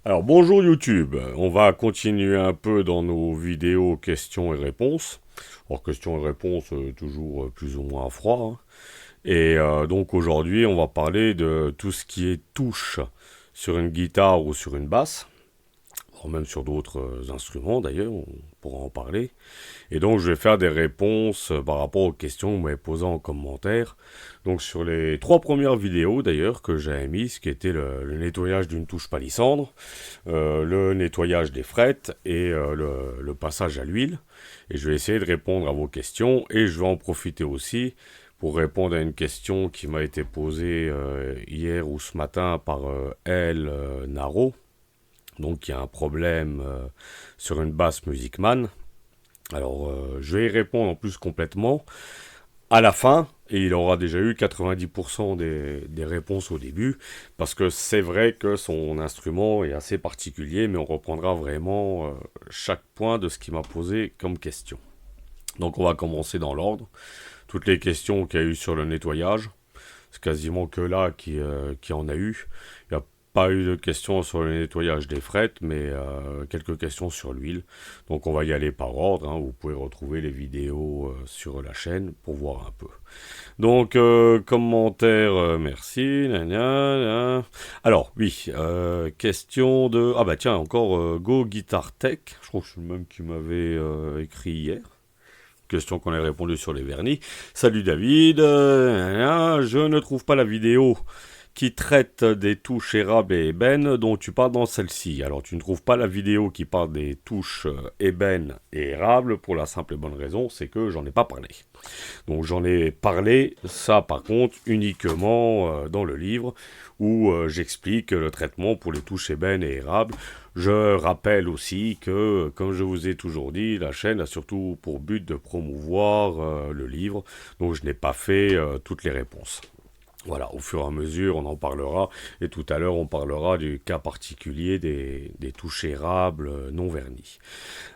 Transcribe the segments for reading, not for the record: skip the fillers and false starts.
Alors bonjour YouTube, on va continuer un peu dans nos vidéos questions et réponses. Alors questions et réponses toujours plus ou moins à froid, hein. Et donc aujourd'hui on va parler de tout ce qui est touche sur une guitare ou sur une basse, voire même sur d'autres instruments d'ailleurs, on pourra en parler. Et donc je vais faire des réponses par rapport aux questions que vous m'avez posées en commentaire. Donc sur les trois premières vidéos d'ailleurs que j'avais mis, qui était le nettoyage d'une touche palissandre, le nettoyage des frettes et le passage à l'huile. Et je vais essayer de répondre à vos questions et je vais en profiter aussi pour répondre à une question qui m'a été posée hier ou ce matin par Naro, donc qui a un problème sur une basse Music Man. Alors je vais y répondre en plus complètement à la fin, et il aura déjà eu 90% des réponses au début, parce que c'est vrai que son instrument est assez particulier, mais on reprendra vraiment chaque point de ce qu'il m'a posé comme question. Donc on va commencer dans l'ordre. Toutes les questions qu'il y a eu sur le nettoyage, c'est quasiment que là qui en a eu. Il n'y a pas eu de questions sur le nettoyage des frettes, mais quelques questions sur l'huile. Donc on va y aller par ordre, hein. Vous pouvez retrouver les vidéos sur la chaîne pour voir un peu. Donc, commentaire, merci. Alors, oui, question de... Ah bah tiens, encore Go Guitar Tech. Je crois que c'est le même qui m'avait écrit hier. Question qu'on a répondu sur les vernis. Salut David, je ne trouve pas la vidéo qui traite des touches érables et ébène dont tu parles dans celle-ci. Alors tu ne trouves pas la vidéo qui parle des touches ébène et érable pour la simple et bonne raison, c'est que j'en ai pas parlé. Donc j'en ai parlé, ça par contre, uniquement dans le livre où j'explique le traitement pour les touches ébène et érable. Je rappelle aussi que, comme je vous ai toujours dit, la chaîne a surtout pour but de promouvoir le livre, donc je n'ai pas fait toutes les réponses. Voilà, au fur et à mesure, on en parlera. Et tout à l'heure, on parlera du cas particulier des touches érables non vernies.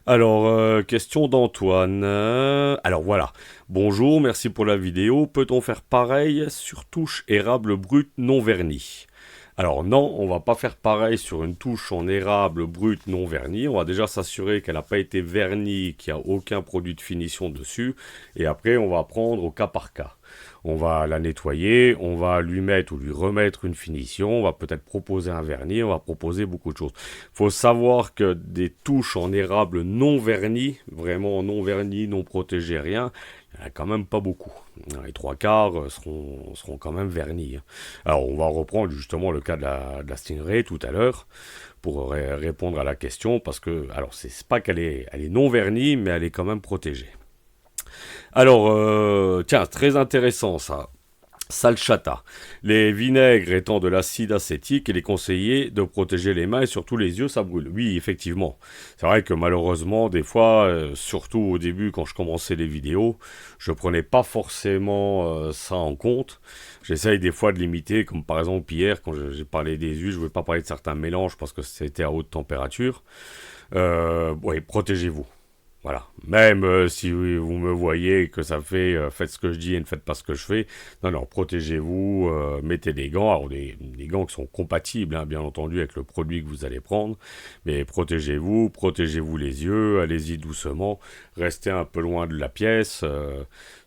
Alors, question d'Antoine. Alors voilà. Bonjour, merci pour la vidéo. Peut-on faire pareil sur touche érable brute non vernie? Alors non, on va pas faire pareil sur une touche en érable brute non vernie. On va déjà s'assurer qu'elle n'a pas été vernie, qu'il n'y a aucun produit de finition dessus. Et après, on va prendre au cas par cas. On va la nettoyer, on va lui mettre ou lui remettre une finition, on va peut-être proposer un vernis, on va proposer beaucoup de choses. Il faut savoir que des touches en érable non vernies, vraiment non vernies, non protégées, rien, il n'y en a quand même pas beaucoup. Les trois quarts seront quand même vernis, hein. Alors on va reprendre justement le cas de la Stingray tout à l'heure pour répondre à la question, parce que, alors c'est pas elle est non vernie, mais elle est quand même protégée. Alors, tiens, très intéressant ça. Salchata. Les vinaigres étant de l'acide acétique, il est conseillé de protéger les mains et surtout les yeux, ça brûle. Oui, effectivement. C'est vrai que malheureusement, des fois, surtout au début quand je commençais les vidéos, je prenais pas forcément ça en compte. J'essaye des fois de limiter, comme par exemple hier, quand j'ai parlé des huiles, je ne voulais pas parler de certains mélanges parce que c'était à haute température. Oui, protégez-vous. Voilà. Même si vous me voyez et que ça fait faites ce que je dis et ne faites pas ce que je fais. Non, non, protégez-vous, mettez des gants. Alors des gants qui sont compatibles, hein, bien entendu, avec le produit que vous allez prendre. Mais protégez-vous les yeux, allez-y doucement, restez un peu loin de la pièce.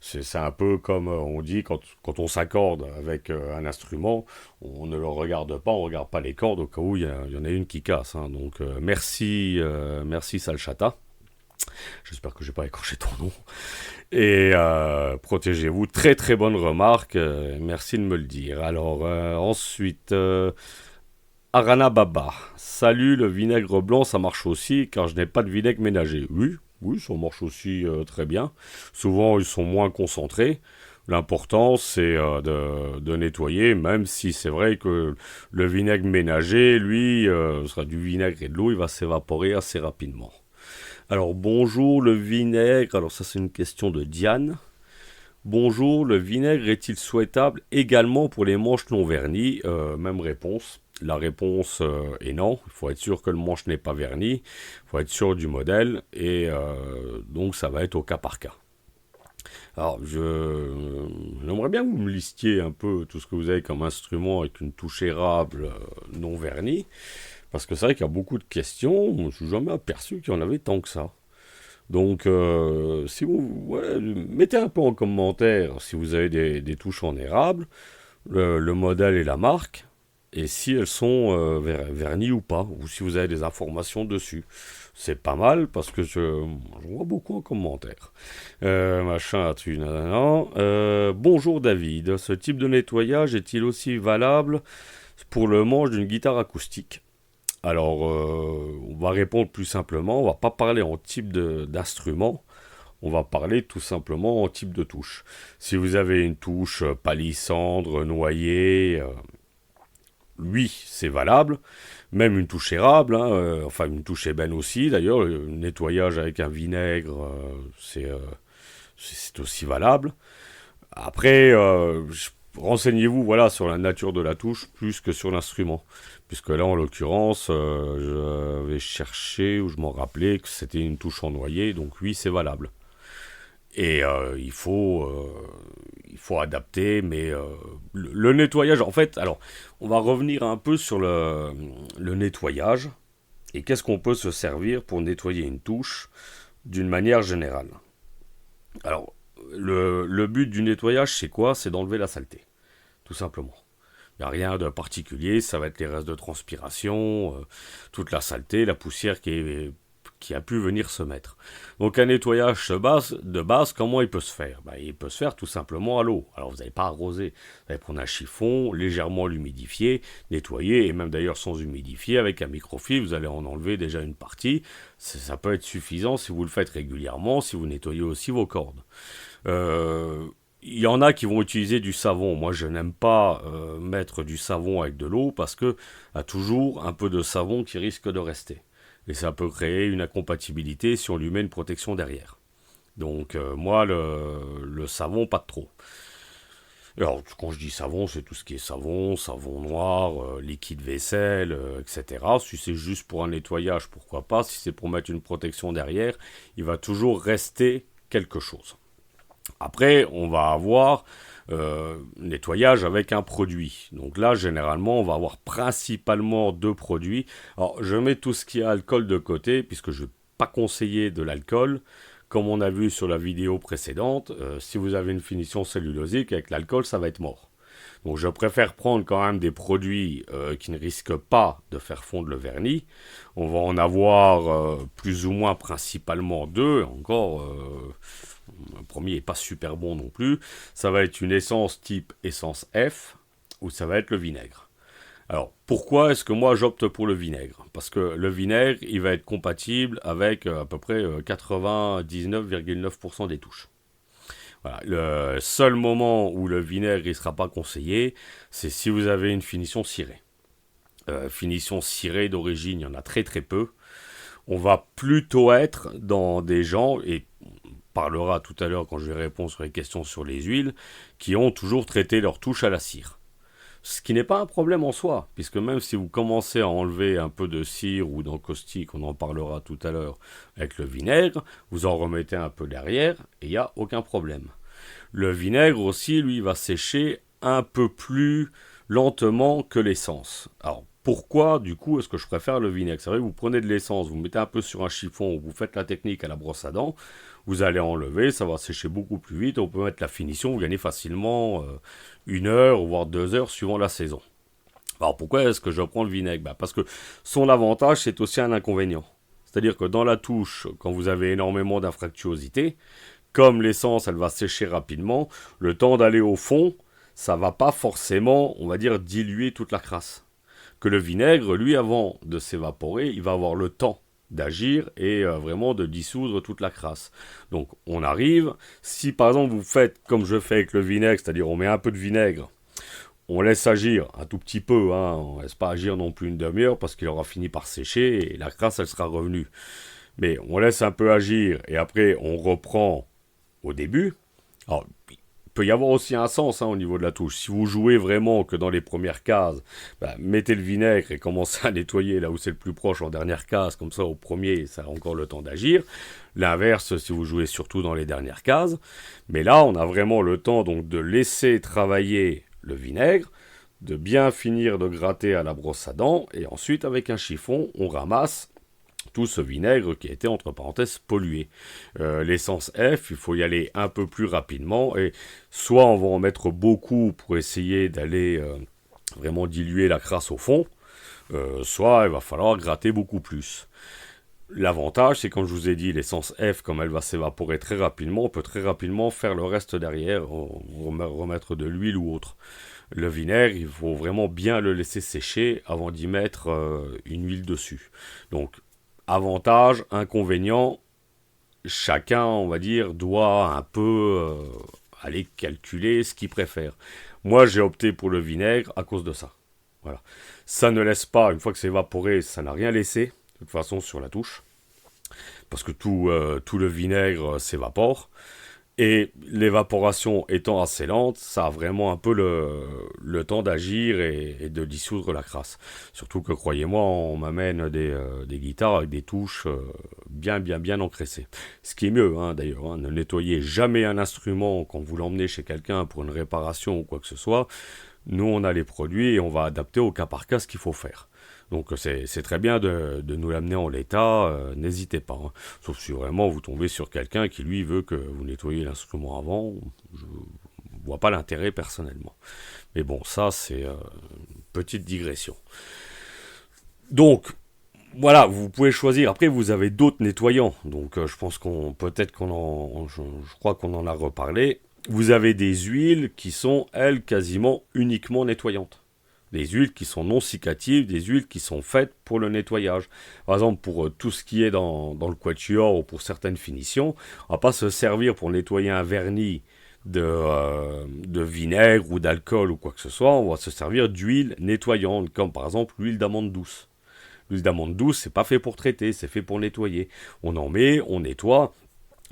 C'est un peu comme on dit quand on s'accorde avec un instrument, on ne le regarde pas, on ne regarde pas les cordes au cas où il y en a une qui casse, hein. Donc merci Salchata. J'espère que je n'ai pas écorché ton nom. Et protégez-vous. Très très bonne remarque. Merci de me le dire. Alors ensuite, Arana Baba. Salut, le vinaigre blanc, ça marche aussi car je n'ai pas de vinaigre ménager. Oui, oui, ça marche aussi très bien. Souvent, ils sont moins concentrés. L'important, c'est de nettoyer, même si c'est vrai que le vinaigre ménager, lui, sera du vinaigre et de l'eau, il va s'évaporer assez rapidement. Alors bonjour le vinaigre, alors ça c'est une question de Diane. Bonjour, le vinaigre est-il souhaitable également pour les manches non vernies? Même réponse. La réponse est non. Il faut être sûr que le manche n'est pas verni. Il faut être sûr du modèle. Et donc ça va être au cas par cas. Alors j'aimerais bien que vous me listiez un peu tout ce que vous avez comme instrument avec une touche érable non vernie. Parce que c'est vrai qu'il y a beaucoup de questions, je ne suis jamais aperçu qu'il y en avait tant que ça. Donc, si vous ouais, mettez un peu en commentaire si vous avez des touches en érable, le modèle et la marque, et si elles sont vernies ou pas, ou si vous avez des informations dessus. C'est pas mal parce que je vois beaucoup en commentaire. Machin, tu, nanana. Bonjour David, ce type de nettoyage est-il aussi valable pour le manche d'une guitare acoustique? Alors, on va répondre plus simplement, on va pas parler en type d'instrument, on va parler tout simplement en type de touche. Si vous avez une touche palissandre, noyée, oui, c'est valable. Même une touche érable, hein, enfin une touche ébène aussi d'ailleurs, le nettoyage avec un vinaigre, c'est aussi valable. Après, renseignez-vous voilà, sur la nature de la touche plus que sur l'instrument. Puisque là, en l'occurrence, je vais chercher ou je m'en rappelais que c'était une touche en noyer, donc oui, c'est valable. Et il faut adapter, mais le nettoyage, en fait, alors, on va revenir un peu sur le nettoyage et qu'est-ce qu'on peut se servir pour nettoyer une touche d'une manière générale. Alors, le but du nettoyage, c'est quoi? C'est d'enlever la saleté, tout simplement. Il n'y a rien de particulier, ça va être les restes de transpiration, toute la saleté, la poussière qui a pu venir se mettre. Donc un nettoyage de base, comment il peut se faire? Il peut se faire tout simplement à l'eau. Alors vous n'allez pas arroser, vous allez prendre un chiffon, légèrement l'humidifier, nettoyer, et même d'ailleurs sans humidifier, avec un microfibre, vous allez en enlever déjà une partie. Ça peut être suffisant si vous le faites régulièrement, si vous nettoyez aussi vos cordes. Il y en a qui vont utiliser du savon. Moi, je n'aime pas mettre du savon avec de l'eau parce que y a toujours un peu de savon qui risque de rester. Et ça peut créer une incompatibilité si on lui met une protection derrière. Donc, moi, le savon, pas de trop. Alors, quand je dis savon, c'est tout ce qui est savon, savon noir, liquide vaisselle, etc. Si c'est juste pour un nettoyage, pourquoi pas. Si c'est pour mettre une protection derrière, il va toujours rester quelque chose. Après, on va avoir nettoyage avec un produit. Donc là, généralement, on va avoir principalement deux produits. Alors, je mets tout ce qui est alcool de côté, puisque je ne vais pas conseiller de l'alcool. Comme on a vu sur la vidéo précédente, si vous avez une finition cellulosique, avec l'alcool, ça va être mort. Donc je préfère prendre quand même des produits qui ne risquent pas de faire fondre le vernis. On va en avoir plus ou moins principalement deux. Encore, le premier n'est pas super bon non plus. Ça va être une essence type essence F ou ça va être le vinaigre. Alors, pourquoi est-ce que moi j'opte pour le vinaigre? Parce que le vinaigre, il va être compatible avec à peu près 99,9% des touches. Voilà. Le seul moment où le vinaigre ne sera pas conseillé, c'est si vous avez une finition cirée. Finition cirée d'origine, il y en a très très peu. On va plutôt être dans des gens, et on parlera tout à l'heure quand je vais répondre sur les questions sur les huiles, qui ont toujours traité leur touche à la cire. Ce qui n'est pas un problème en soi, puisque même si vous commencez à enlever un peu de cire ou d'encaustique, on en parlera tout à l'heure avec le vinaigre, vous en remettez un peu derrière et il n'y a aucun problème. Le vinaigre aussi, lui, va sécher un peu plus lentement que l'essence. Alors, pourquoi, du coup, est-ce que je préfère le vinaigre? C'est vrai, vous prenez de l'essence, vous mettez un peu sur un chiffon, vous faites la technique à la brosse à dents, vous allez enlever, ça va sécher beaucoup plus vite, on peut mettre la finition, vous gagnez facilement 1 heure, voire 2 heures, suivant la saison. Alors, pourquoi est-ce que je prends le vinaigre? Parce que son avantage, c'est aussi un inconvénient. C'est-à-dire que dans la touche, quand vous avez énormément d'infractuosité, comme l'essence, elle va sécher rapidement, le temps d'aller au fond, ça va pas forcément, on va dire, diluer toute la crasse. Que le vinaigre, lui, avant de s'évaporer, il va avoir le temps d'agir et vraiment de dissoudre toute la crasse. Donc on arrive, si par exemple vous faites comme je fais avec le vinaigre, c'est-à-dire on met un peu de vinaigre, on laisse agir un tout petit peu, hein, on ne laisse pas agir non plus une demi-heure parce qu'il aura fini par sécher et la crasse elle sera revenue. Mais on laisse un peu agir et après on reprend au début. Alors, il peut y avoir aussi un sens au niveau de la touche. Si vous jouez vraiment que dans les premières cases, mettez le vinaigre et commencez à nettoyer là où c'est le plus proche en dernière case, comme ça au premier, ça a encore le temps d'agir. L'inverse si vous jouez surtout dans les dernières cases. Mais là, on a vraiment le temps donc de laisser travailler le vinaigre, de bien finir de gratter à la brosse à dents, et ensuite avec un chiffon, on ramasse tout ce vinaigre qui a été entre parenthèses pollué. L'essence F, il faut y aller un peu plus rapidement, et soit on va en mettre beaucoup pour essayer d'aller vraiment diluer la crasse au fond, soit il va falloir gratter beaucoup plus. L'avantage, c'est comme je vous ai dit, l'essence F, comme elle va s'évaporer très rapidement, on peut très rapidement faire le reste derrière, remettre de l'huile ou autre. Le vinaigre, il faut vraiment bien le laisser sécher avant d'y mettre une huile dessus. Donc, avantage, inconvénient, chacun, on va dire, doit un peu aller calculer ce qu'il préfère. Moi, j'ai opté pour le vinaigre à cause de ça. Voilà. Ça ne laisse pas, une fois que c'est évaporé, ça n'a rien laissé, de toute façon, sur la touche. Parce que tout le vinaigre s'évapore. Et l'évaporation étant assez lente, ça a vraiment un peu le temps d'agir et de dissoudre la crasse. Surtout que, croyez-moi, on m'amène des guitares avec des touches bien engraissées. Ce qui est mieux, hein, d'ailleurs. Hein, ne nettoyez jamais un instrument quand vous l'emmenez chez quelqu'un pour une réparation ou quoi que ce soit. Nous, on a les produits et on va adapter au cas par cas ce qu'il faut faire. Donc c'est très bien de nous l'amener en l'état, n'hésitez pas. Hein. Sauf si vraiment vous tombez sur quelqu'un qui lui veut que vous nettoyiez l'instrument avant, je vois pas l'intérêt personnellement. Mais bon, ça c'est une petite digression. Donc voilà, vous pouvez choisir. Après vous avez d'autres nettoyants, donc je pense qu'on peut-être qu'on en, je crois qu'on en a reparlé. Vous avez des huiles qui sont elles quasiment uniquement nettoyantes. Des huiles qui sont non cicatives, des huiles qui sont faites pour le nettoyage. Par exemple, pour tout ce qui est dans le quatuor ou pour certaines finitions, on va pas se servir pour nettoyer un vernis de vinaigre ou d'alcool ou quoi que ce soit, on va se servir d'huile nettoyante, comme par exemple l'huile d'amande douce. L'huile d'amande douce, c'est pas fait pour traiter, c'est fait pour nettoyer. On en met, on nettoie.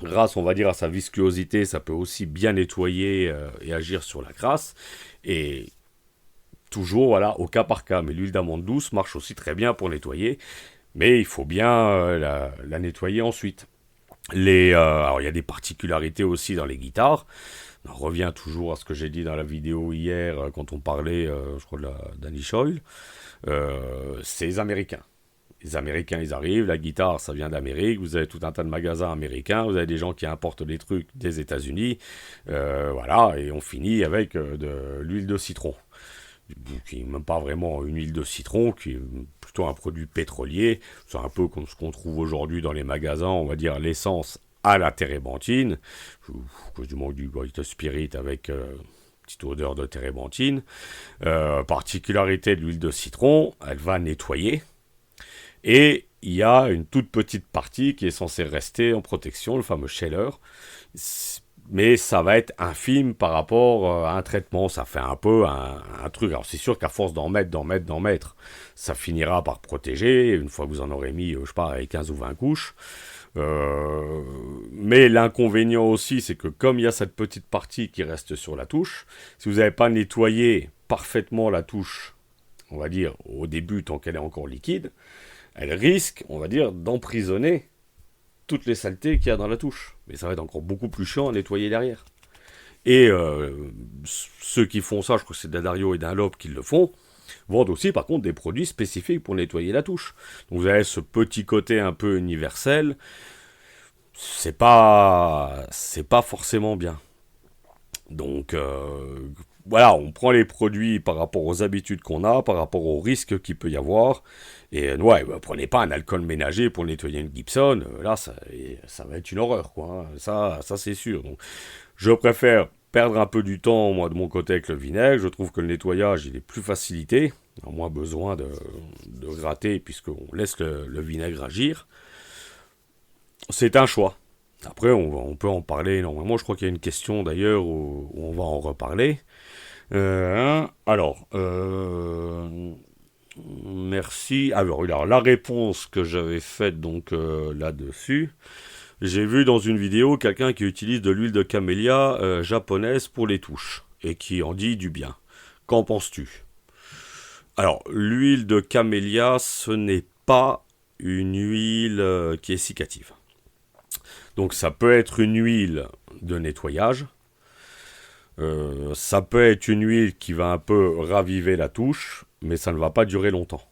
Grâce, on va dire, à sa viscosité, ça peut aussi bien nettoyer et agir sur la crasse. Et toujours, voilà, au cas par cas. Mais l'huile d'amande douce marche aussi très bien pour nettoyer. Mais il faut bien la nettoyer ensuite. Alors, il y a des particularités aussi dans les guitares. On revient toujours à ce que j'ai dit dans la vidéo hier quand on parlait, je crois, de la Danish Oil. C'est les Américains. Les Américains, ils arrivent, la guitare, ça vient d'Amérique, vous avez tout un tas de magasins américains, vous avez des gens qui importent des trucs des États-Unis, voilà, et on finit avec de l'huile de citron, qui n'est même pas vraiment une huile de citron, qui est plutôt un produit pétrolier. C'est un peu comme ce qu'on trouve aujourd'hui dans les magasins, on va dire l'essence à la térébenthine, du manque du White Spirit avec petite odeur de térébenthine. Particularité de l'huile de citron, elle va nettoyer. Et il y a une toute petite partie qui est censée rester en protection, le fameux sheller. Mais ça va être infime par rapport à un traitement. Ça fait un peu un truc. Alors c'est sûr qu'à force d'en mettre, ça finira par protéger. Une fois que vous en aurez mis, je sais pas, 15 ou 20 couches. Mais l'inconvénient aussi, c'est que comme il y a cette petite partie qui reste sur la touche, si vous n'avez pas nettoyé parfaitement la touche, on va dire au début tant qu'elle est encore liquide, elle risque, on va dire, d'emprisonner toutes les saletés qu'il y a dans la touche. Mais ça va être encore beaucoup plus chiant à nettoyer derrière. Et ceux qui font ça, je crois que c'est Dadario et Dunlop qui le font, vendent aussi par contre des produits spécifiques pour nettoyer la touche. Donc vous avez ce petit côté un peu universel, c'est pas forcément bien. Donc voilà, on prend les produits par rapport aux habitudes qu'on a, par rapport aux risques qu'il peut y avoir. Et ouais, prenez pas un alcool ménager pour nettoyer une Gibson. Là, ça va être une horreur, quoi. Hein. Ça c'est sûr. Donc, je préfère perdre un peu du temps, moi, de mon côté, avec le vinaigre. Je trouve que le nettoyage, il est plus facilité. On a moins besoin de gratter, puisqu'on laisse le vinaigre agir. C'est un choix. Après, on peut en parler énormément. Je crois qu'il y a une question, d'ailleurs, où on va en reparler. Alors, merci. Alors, la réponse que j'avais faite donc là-dessus, j'ai vu dans une vidéo quelqu'un qui utilise de l'huile de camélia japonaise pour les touches et qui en dit du bien. Qu'en penses-tu? Alors, l'huile de camélia, ce n'est pas une huile qui est cicative. Donc, ça peut être une huile de nettoyage. Ça peut être une huile qui va un peu raviver la touche, mais ça ne va pas durer longtemps.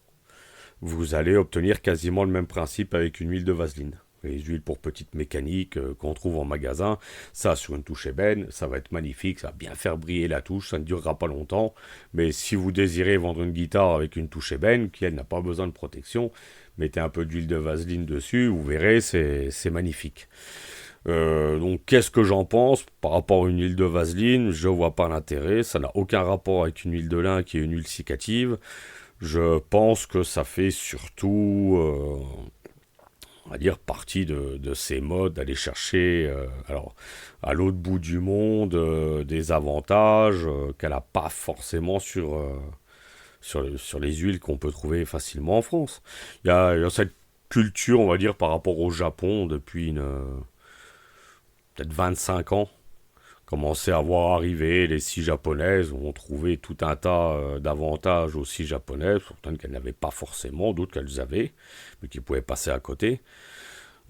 Vous allez obtenir quasiment le même principe avec une huile de vaseline. Les huiles pour petites mécaniques qu'on trouve en magasin, ça sur une touche ébène, ça va être magnifique, ça va bien faire briller la touche, ça ne durera pas longtemps. Mais si vous désirez vendre une guitare avec une touche ébène, qui elle n'a pas besoin de protection, mettez un peu d'huile de vaseline dessus, vous verrez, c'est magnifique. Donc qu'est-ce que j'en pense par rapport à une huile de vaseline? Je vois pas l'intérêt, ça n'a aucun rapport avec une huile de lin qui est une huile cicative. Je pense que ça fait surtout, on va dire, partie de ces modes d'aller chercher, alors, à l'autre bout du monde, des avantages qu'elle n'a pas forcément sur les huiles qu'on peut trouver facilement en France. Il y a cette culture, on va dire, par rapport au Japon depuis peut-être 25 ans. Commençait à voir arriver les scies japonaises, où on trouvait tout un tas d'avantages aux scies japonaises, certaines qu'elles n'avaient pas forcément, d'autres qu'elles avaient, mais qui pouvaient passer à côté.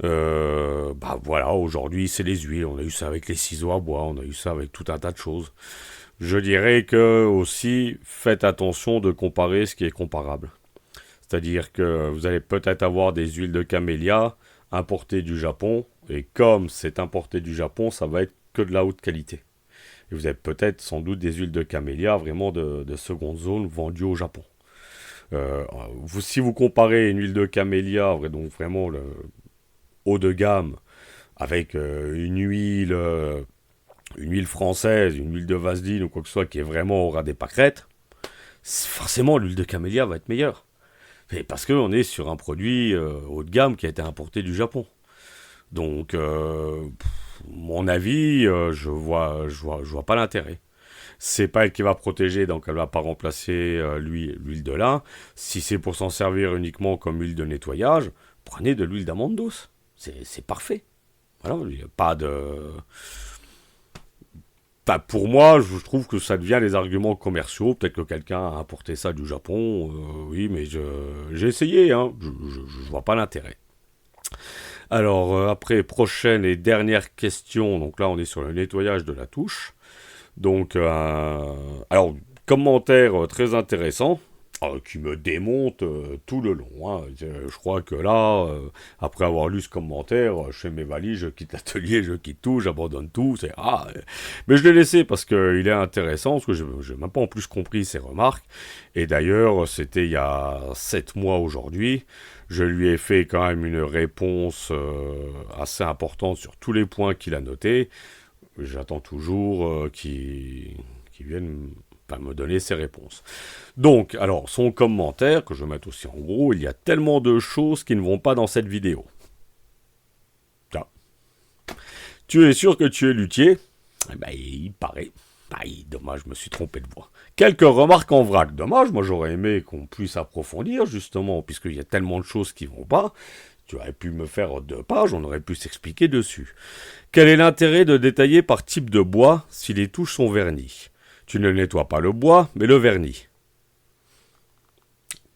Bah voilà, aujourd'hui c'est les huiles, on a eu ça avec les ciseaux à bois, on a eu ça avec tout un tas de choses. Je dirais que aussi, faites attention de comparer ce qui est comparable. C'est-à-dire que vous allez peut-être avoir des huiles de camélia importées du Japon, et comme c'est importé du Japon, ça va être que de la haute qualité. Et vous avez peut-être sans doute des huiles de camélia vraiment de seconde zone vendues au Japon. Si vous comparez une huile de camélia, donc vraiment le haut de gamme, avec une huile française, une huile de vaseline ou quoi que ce soit qui est vraiment au ras des pâquerettes, forcément l'huile de camélia va être meilleure. Et parce qu'on est sur un produit haut de gamme qui a été importé du Japon. Donc, mon avis, je vois pas l'intérêt. C'est pas elle qui va protéger, donc elle va pas remplacer l'huile de lin. Si c'est pour s'en servir uniquement comme huile de nettoyage, prenez de l'huile d'amande douce. C'est parfait. Voilà, il n'y a pas de... Enfin, pour moi, je trouve que ça devient les arguments commerciaux. Peut-être que quelqu'un a importé ça du Japon. Oui, mais j'ai essayé. Hein. Je vois pas l'intérêt. Alors, après, prochaine et dernière question. Donc là, on est sur le nettoyage de la touche. Donc, alors, commentaire très intéressant, qui me démonte tout le long. Hein. Je crois que là, après avoir lu ce commentaire, je fais mes valises, je quitte l'atelier, je quitte tout, j'abandonne tout. Mais je l'ai laissé parce qu'il est intéressant, parce que je n'ai même pas en plus compris ses remarques. Et d'ailleurs, c'était il y a 7 mois aujourd'hui. Je lui ai fait quand même une réponse assez importante sur tous les points qu'il a notés. J'attends toujours qu'il vienne me donner ses réponses. Donc, alors, son commentaire, que je vais mettre aussi en gros, il y a tellement de choses qui ne vont pas dans cette vidéo. Là. Tu es sûr que tu es luthier? Eh ben, il paraît. Dommage, je me suis trompé de voix. Quelques remarques en vrac. Dommage, moi j'aurais aimé qu'on puisse approfondir, justement, puisqu'il y a tellement de choses qui vont pas. Tu aurais pu me faire 2 pages, on aurait pu s'expliquer dessus. Quel est l'intérêt de détailler par type de bois si les touches sont vernies? Tu ne nettoies pas le bois, mais le vernis.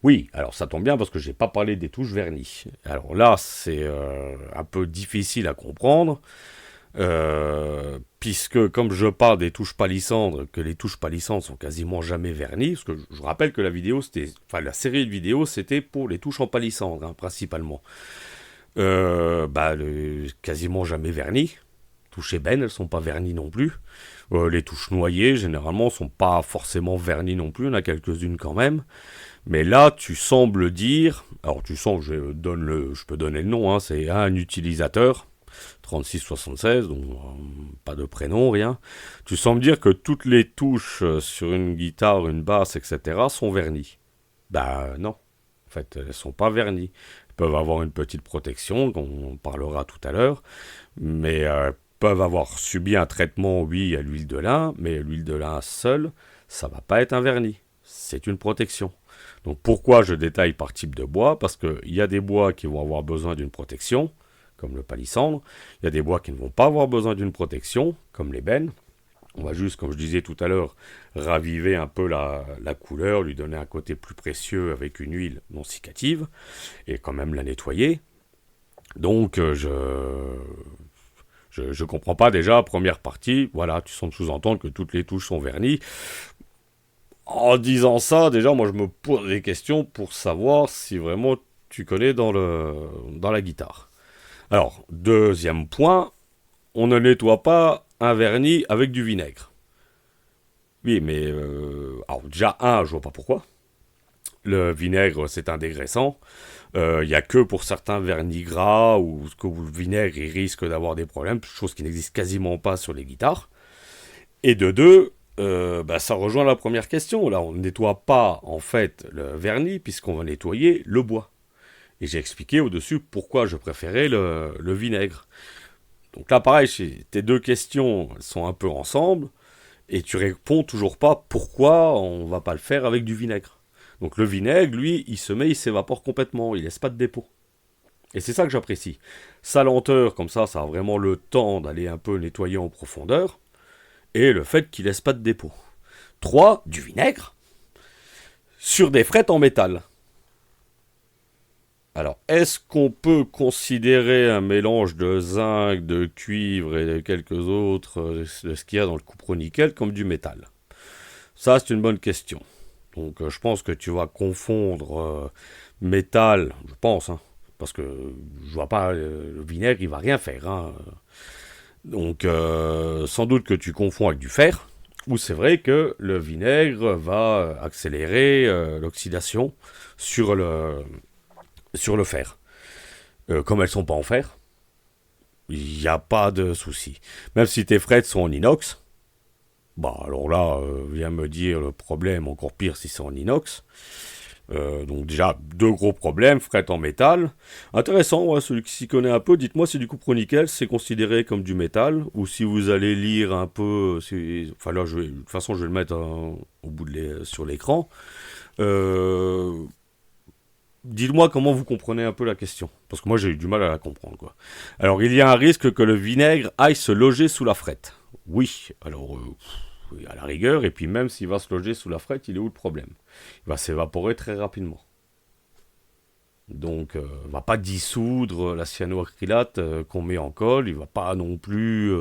Oui, alors ça tombe bien parce que je n'ai pas parlé des touches vernies. Alors là, c'est un peu difficile à comprendre, puisque comme je parle des touches palissandres, que les touches palissandres sont quasiment jamais vernies, parce que je rappelle que la série de vidéos, c'était pour les touches en palissandre, hein, principalement. Quasiment jamais vernies. Touches ébènes, elles sont pas vernies non plus. Les touches noyées, généralement, sont pas forcément vernies non plus. Il y en a quelques-unes quand même. Mais là, tu sembles dire... Alors, tu sens, je peux donner le nom, hein, c'est un utilisateur, 3676, donc pas de prénom, rien. Tu sembles dire que toutes les touches sur une guitare, une basse, etc. sont vernies. Ben non, en fait, elles sont pas vernies. Elles peuvent avoir une petite protection, dont on parlera tout à l'heure, mais peuvent avoir subi un traitement, oui, à l'huile de lin, mais l'huile de lin seule, ça va pas être un vernis. C'est une protection. Donc pourquoi je détaille par type de bois? Parce qu'il y a des bois qui vont avoir besoin d'une protection, comme le palissandre. Il y a des bois qui ne vont pas avoir besoin d'une protection, comme l'ébène. On va juste, comme je disais tout à l'heure, raviver un peu la couleur, lui donner un côté plus précieux avec une huile non cicative, et quand même la nettoyer. Donc je Je comprends pas déjà, première partie, voilà, tu sembles sous-entendre que toutes les touches sont vernies. En disant ça, déjà, moi je me pose des questions pour savoir si vraiment tu connais dans la guitare. Alors, deuxième point, on ne nettoie pas un vernis avec du vinaigre. Oui, mais alors déjà, je vois pas pourquoi. Le vinaigre, c'est un dégraissant. Il n'y a que pour certains vernis gras ou que le vinaigre il risque d'avoir des problèmes, chose qui n'existe quasiment pas sur les guitares. Et de deux, ça rejoint la première question. Là, on ne nettoie pas en fait le vernis puisqu'on va nettoyer le bois. Et j'ai expliqué au-dessus pourquoi je préférais le vinaigre. Donc là, pareil, tes deux questions sont un peu ensemble et tu réponds toujours pas pourquoi on va pas le faire avec du vinaigre. Donc le vinaigre, lui, il s'évapore complètement, il laisse pas de dépôt. Et c'est ça que j'apprécie. Sa lenteur, comme ça a vraiment le temps d'aller un peu nettoyer en profondeur. Et le fait qu'il laisse pas de dépôt. 3. Du vinaigre sur des frettes en métal. Alors, est-ce qu'on peut considérer un mélange de zinc, de cuivre et de quelques autres, de ce qu'il y a dans le cupro-nickel, comme du métal? Ça, c'est une bonne question. Donc, je pense que tu vas confondre métal, je pense, hein, parce que je vois pas, le vinaigre, il va rien faire. Hein. Donc, sans doute que tu confonds avec du fer, où c'est vrai que le vinaigre va accélérer l'oxydation sur le fer. Comme elles sont pas en fer, il n'y a pas de souci. Même si tes frettes sont en inox, bah alors là, viens me dire le problème, encore pire si c'est en inox. Donc déjà, deux gros problèmes, frettes en métal. Intéressant, ouais, celui qui s'y connaît un peu, dites-moi si du cupro-nickel c'est considéré comme du métal, ou si vous allez lire un peu, enfin là, de toute façon je vais le mettre au bout sur l'écran. Dites-moi comment vous comprenez un peu la question, parce que moi j'ai eu du mal à la comprendre, quoi. Alors, il y a un risque que le vinaigre aille se loger sous la frette. Oui, alors, oui, à la rigueur, et puis même s'il va se loger sous la frette, il est où le problème? Il va s'évaporer très rapidement. Donc, il ne va pas dissoudre la cyanoacrylate qu'on met en colle, il va pas non plus,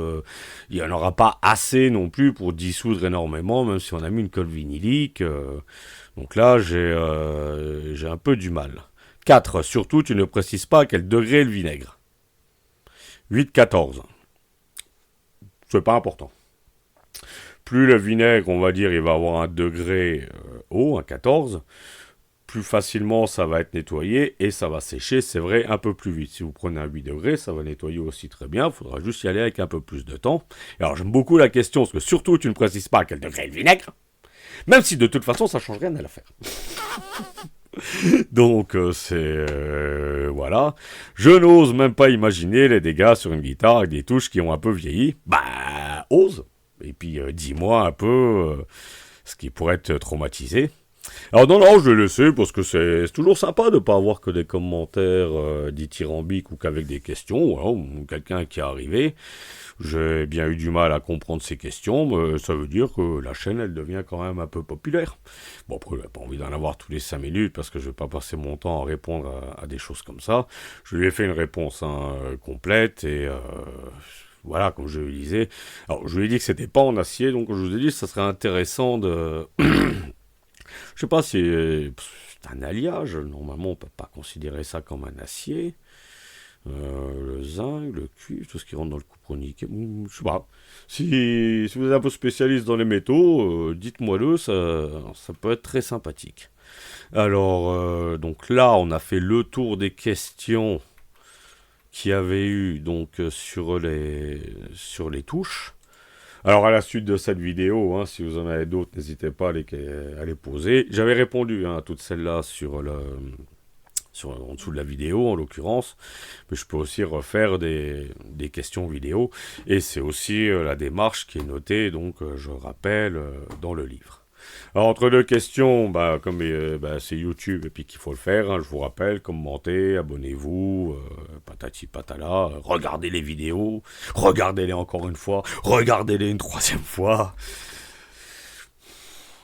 il n'y en aura pas assez non plus pour dissoudre énormément, même si on a mis une colle vinylique. Donc là, j'ai un peu du mal. 4. Surtout, tu ne précises pas à quel degré le vinaigre. 8, 14. C'est pas important. Plus le vinaigre, on va dire, il va avoir un degré haut, un 14, plus facilement ça va être nettoyé et ça va sécher, c'est vrai, un peu plus vite. Si vous prenez un 8 degrés, ça va nettoyer aussi très bien, il faudra juste y aller avec un peu plus de temps. Et alors j'aime beaucoup la question, parce que surtout tu ne précises pas à quel degré le vinaigre, même si de toute façon ça change rien à l'affaire. Donc voilà. Je n'ose même pas imaginer les dégâts sur une guitare avec des touches qui ont un peu vieilli. Bah, ose. Et puis dis-moi un peu ce qui pourrait être traumatisé. Alors non, je vais laisser parce que c'est toujours sympa de ne pas avoir que des commentaires dithyrambiques ou qu'avec des questions, voilà, ou quelqu'un qui est arrivé. J'ai bien eu du mal à comprendre ces questions, mais ça veut dire que la chaîne, elle devient quand même un peu populaire. Bon, après, j'ai pas envie d'en avoir tous les 5 minutes, parce que je vais pas passer mon temps à répondre à des choses comme ça. Je lui ai fait une réponse complète, et voilà, comme je lui disais. Alors, je lui ai dit que c'était pas en acier, donc je vous ai dit que ça serait intéressant de... Je sais pas si c'est un alliage, normalement on peut pas considérer ça comme un acier. Le zinc, le cuivre, tout ce qui rentre dans le cupro-nickel, je sais pas. Si vous êtes un peu spécialiste dans les métaux, dites-moi-le, ça peut être très sympathique. Alors, donc là, on a fait le tour des questions qu'il y avait eu donc, sur les touches. Alors à la suite de cette vidéo, hein, si vous en avez d'autres, n'hésitez pas à les poser. J'avais répondu à toutes celles-là en dessous de la vidéo en l'occurrence, mais je peux aussi refaire des questions vidéo, et c'est aussi la démarche qui est notée, donc je rappelle, dans le livre. Alors entre deux questions, comme c'est YouTube et puis qu'il faut le faire, hein, je vous rappelle, commentez, abonnez-vous, patati patala, regardez les vidéos, regardez-les encore une fois, regardez-les une troisième fois.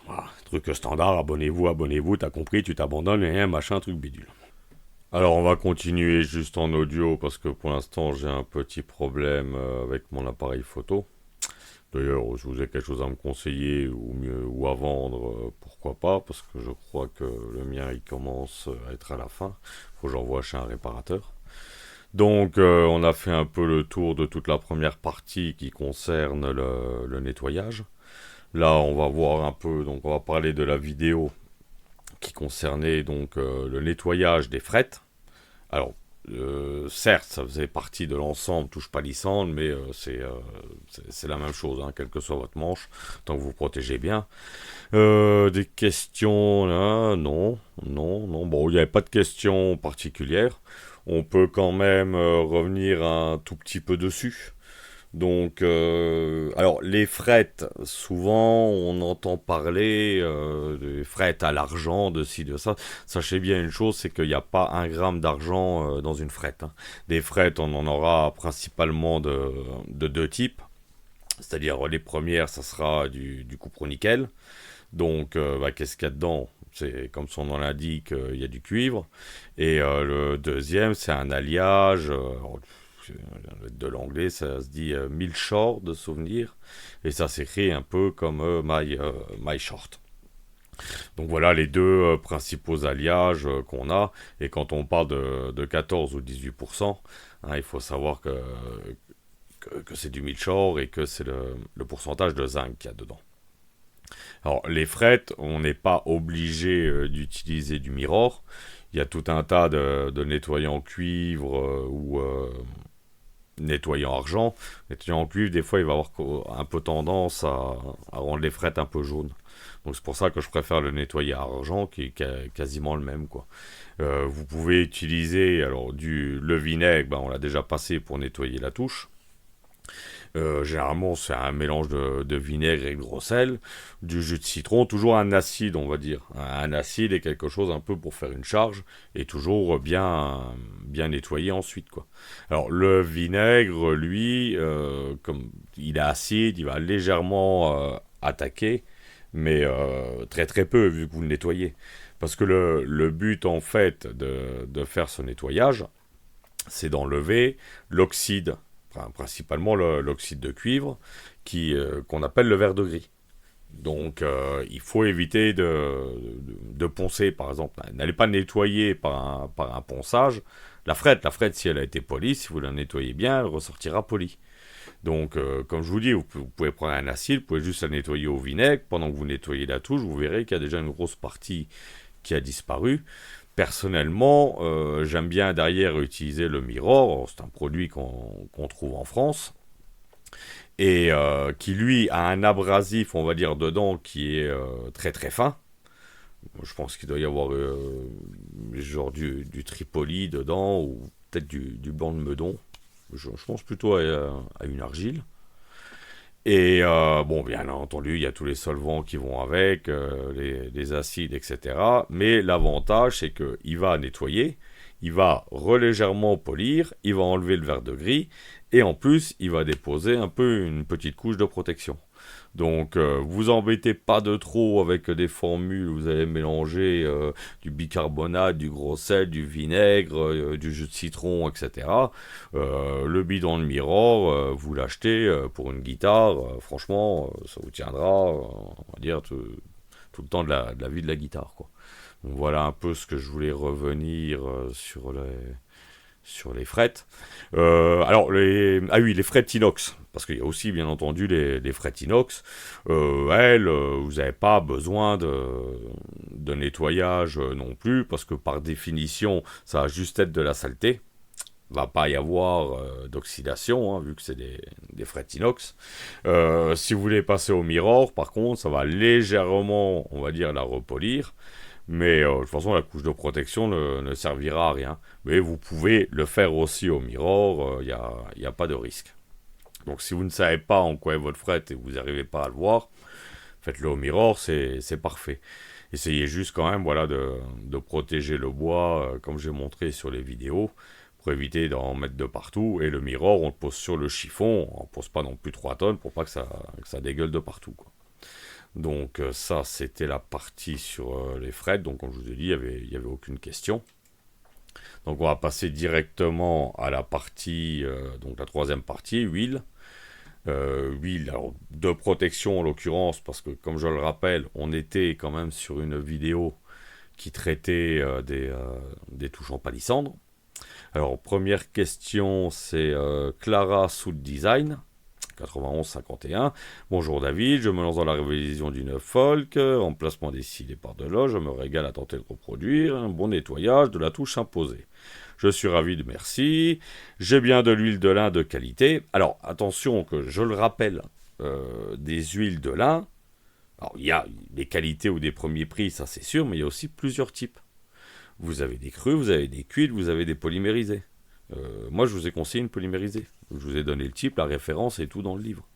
Voilà, truc standard, abonnez-vous, t'as compris, tu t'abandonnes, et un machin, truc bidule. Alors on va continuer juste en audio parce que pour l'instant j'ai un petit problème avec mon appareil photo. D'ailleurs, si vous avez quelque chose à me conseiller ou mieux ou à vendre, pourquoi pas, parce que je crois que le mien il commence à être à la fin. Faut que j'envoie chez un réparateur. Donc on a fait un peu le tour de toute la première partie qui concerne le nettoyage. Là on va voir un peu, donc on va parler de la vidéo qui concernait donc le nettoyage des frettes. Alors, certes, ça faisait partie de l'ensemble touche palissande, mais c'est la même chose, hein, quelle que soit votre manche, tant que vous protégez bien. Des questions, là, non, non, non. Bon, il n'y avait pas de questions particulières. On peut quand même revenir un tout petit peu dessus. Donc, alors les frettes, souvent on entend parler des frettes à l'argent, de ci, de ça. Sachez bien une chose, c'est qu'il n'y a pas un gramme d'argent dans une frette, hein. Des frettes, on en aura principalement de deux types. C'est-à-dire les premières, ça sera du cupro-nickel. Donc, qu'est-ce qu'il y a dedans? C'est comme son nom l'indique, il y a du cuivre. Et le deuxième, c'est un alliage. De l'anglais, ça se dit Milchor de souvenir. Et ça s'écrit un peu comme my short. Donc voilà les deux principaux alliages qu'on a. Et quand on parle de 14 ou 18%, hein, il faut savoir que c'est du Milchor et que c'est le pourcentage de zinc qu'il y a dedans. Alors, les frettes, on n'est pas obligé d'utiliser du mirror. Il y a tout un tas de nettoyants cuivre ou nettoyants argent. Nettoyant cuivre, des fois, il va avoir un peu tendance à rendre les frettes un peu jaunes. Donc, c'est pour ça que je préfère le nettoyer argent qui est quasiment le même, quoi. Vous pouvez utiliser alors le vinaigre, on l'a déjà passé pour nettoyer la touche. Généralement, c'est un mélange de vinaigre et de gros sel, du jus de citron, toujours un acide, on va dire. Un acide et quelque chose un peu pour faire une charge, et toujours bien nettoyé ensuite, quoi. Alors, le vinaigre, lui, comme il est acide, il va légèrement attaquer, mais très très peu, vu que vous le nettoyez. Parce que le but, en fait, de faire ce nettoyage, c'est d'enlever l'oxyde, principalement l'oxyde de cuivre, qu'on appelle le verre de gris. Donc il faut éviter de poncer, par exemple. N'allez pas nettoyer par un ponçage. La frette, si elle a été polie, si vous la nettoyez bien, elle ressortira polie. Donc, comme je vous dis, vous pouvez prendre un acide, vous pouvez juste la nettoyer au vinaigre. Pendant que vous nettoyez la touche, vous verrez qu'il y a déjà une grosse partie qui a disparu. Personnellement, j'aime bien derrière utiliser le Mirror. C'est un produit qu'on trouve en France et qui lui a un abrasif, on va dire, dedans qui est très très fin. Je pense qu'il doit y avoir genre du Tripoli dedans ou peut-être du blanc de Meudon. Je pense plutôt à une argile. Et bon, bien entendu, il y a tous les solvants qui vont avec, les acides, etc. Mais l'avantage, c'est qu'il va nettoyer, il va relégèrement polir, il va enlever le verre de gris, et en plus, il va déposer un peu une petite couche de protection. Donc, vous embêtez pas de trop avec des formules où vous allez mélanger du bicarbonate, du gros sel, du vinaigre, du jus de citron, etc. Le bidon de Mirror, vous l'achetez pour une guitare, franchement, ça vous tiendra, on va dire, tout le temps de la vie de la guitare, quoi. Donc voilà un peu ce que je voulais revenir sur les frettes. Ah oui, les frettes inox, parce qu'il y a aussi bien entendu les frettes inox. Vous n'avez pas besoin de nettoyage non plus, parce que par définition, ça va juste être de la saleté. Il va pas y avoir d'oxydation, hein, vu que c'est des frettes inox. Si vous voulez passer au mirror, par contre, ça va légèrement, on va dire, la repolir. Mais de toute façon, la couche de protection ne servira à rien. Mais vous pouvez le faire aussi au mirror, il n'y a pas de risque. Donc si vous ne savez pas en quoi est votre fret et vous n'arrivez pas à le voir, faites-le au mirror, c'est parfait. Essayez juste quand même voilà, de protéger le bois, comme j'ai montré sur les vidéos, pour éviter d'en mettre de partout. Et le mirror, on le pose sur le chiffon, on ne pose pas non plus 3 tonnes pour pas que ça dégueule de partout, quoi. Donc ça, c'était la partie sur les frettes. Donc comme je vous ai dit, il y avait aucune question. Donc on va passer directement à la partie, donc la troisième partie, huile. Huile, alors de protection en l'occurrence, parce que comme je le rappelle, on était quand même sur une vidéo qui traitait des touches en palissandre. Alors première question, c'est Clara Soul Design. 91-51. Bonjour David, je me lance dans la révision d'une folk, emplacement des cils et par de loge, je me régale à tenter de reproduire, un bon nettoyage de la touche imposée. Je suis ravi de merci, j'ai bien de l'huile de lin de qualité. Alors attention que je le rappelle, des huiles de lin, alors il y a des qualités ou des premiers prix, ça c'est sûr, mais il y a aussi plusieurs types. Vous avez des crus, vous avez des cuites, vous avez des polymérisés. Moi, je vous ai conseillé une polymérisée. Je vous ai donné le type, la référence et tout dans le livre.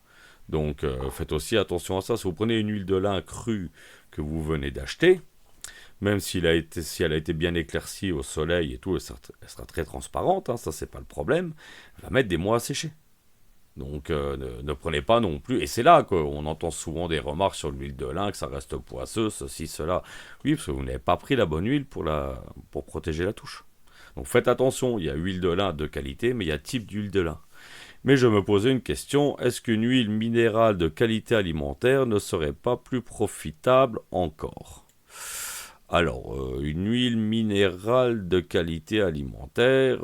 Donc, faites aussi attention à ça. Si vous prenez une huile de lin crue que vous venez d'acheter, même si elle a été bien éclaircie au soleil et tout, elle sera très transparente, hein, ça c'est pas le problème. Elle va mettre des mois à sécher. Donc ne prenez pas non plus. Et c'est là qu'on entend souvent des remarques sur l'huile de lin, que ça reste poisseux, ceci, cela. Oui, parce que vous n'avez pas pris la bonne huile pour protéger la touche. Donc faites attention, il y a huile de lin de qualité, mais il y a type d'huile de lin. Mais je me posais une question, est-ce qu'une huile minérale de qualité alimentaire ne serait pas plus profitable encore? Alors, une huile minérale de qualité alimentaire,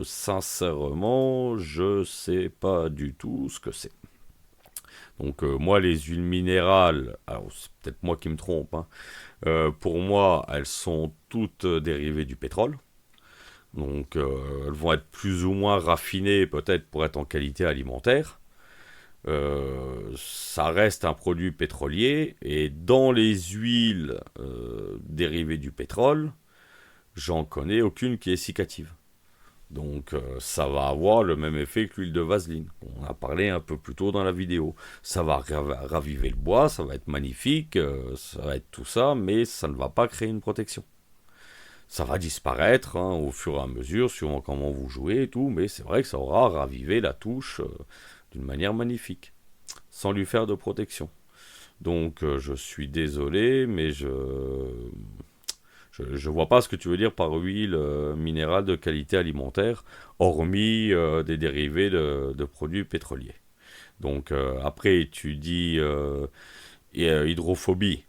sincèrement, je sais pas du tout ce que c'est. Donc, moi, les huiles minérales, alors c'est peut-être moi qui me trompe, hein, pour moi, elles sont toutes dérivées du pétrole. Donc, elles vont être plus ou moins raffinées, peut-être pour être en qualité alimentaire. Ça reste un produit pétrolier et dans les huiles dérivées du pétrole, j'en connais aucune qui est cicative. Donc ça va avoir le même effet que l'huile de vaseline. On a parlé un peu plus tôt dans la vidéo. Ça va raviver le bois, ça va être magnifique, ça va être tout ça, mais ça ne va pas créer une protection. Ça va disparaître hein, au fur et à mesure, suivant comment vous jouez et tout, mais c'est vrai que ça aura ravivé la touche d'une manière magnifique, sans lui faire de protection. Donc je suis désolé, mais je vois pas ce que tu veux dire par huile minérale de qualité alimentaire, hormis des dérivés de produits pétroliers. Donc après, tu dis hydrophobie.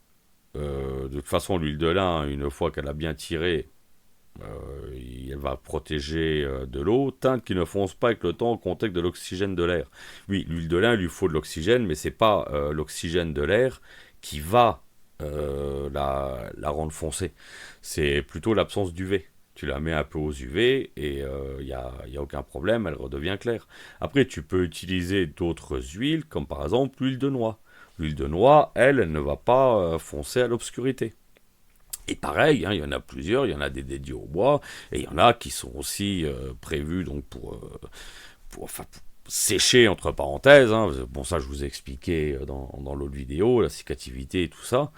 De toute façon, l'huile de lin, une fois qu'elle a bien tiré, elle va protéger de l'eau. Teinte qui ne fonce pas avec le temps au contact de l'oxygène de l'air. Oui, l'huile de lin, il lui faut de l'oxygène, mais c'est pas l'oxygène de l'air qui va la rendre foncée. C'est plutôt l'absence d'UV. Tu la mets un peu aux UV et y a aucun problème, elle redevient claire. Après, tu peux utiliser d'autres huiles, comme par exemple l'huile de noix. L'huile de noix, elle ne va pas foncer à l'obscurité. Et pareil, hein, il y en a plusieurs, il y en a des dédiés au bois, et il y en a qui sont aussi prévus donc pour sécher entre parenthèses. Hein. Bon, ça je vous ai expliqué dans l'autre vidéo, la cicativité et tout ça.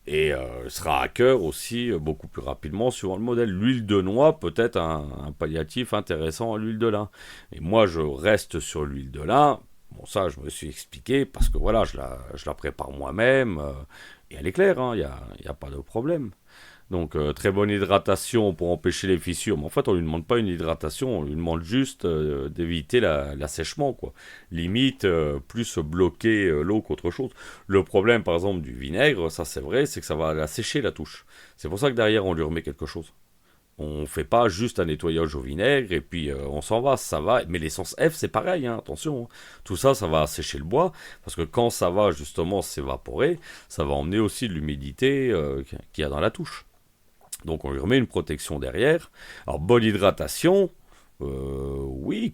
Et sera à cœur aussi beaucoup plus rapidement suivant le modèle. L'huile de noix peut être un palliatif intéressant à l'huile de lin. Et moi je reste sur l'huile de lin. Bon, ça, je me suis expliqué parce que voilà, je la prépare moi-même et elle est claire, hein, y a pas de problème. Donc, très bonne hydratation pour empêcher les fissures. Mais en fait, on lui demande pas une hydratation, on lui demande juste d'éviter l'assèchement, quoi. Limite, plus bloquer l'eau qu'autre chose. Le problème, par exemple, du vinaigre, ça c'est vrai, c'est que ça va la sécher la touche. C'est pour ça que derrière, on lui remet quelque chose. On fait pas juste un nettoyage au vinaigre et puis on s'en va, ça va. Mais l'essence F, c'est pareil, hein, attention. Hein. Tout ça, ça va sécher le bois parce que quand ça va justement s'évaporer, ça va emmener aussi de l'humidité qu'il y a dans la touche. Donc on lui remet une protection derrière. Alors bonne hydratation, oui,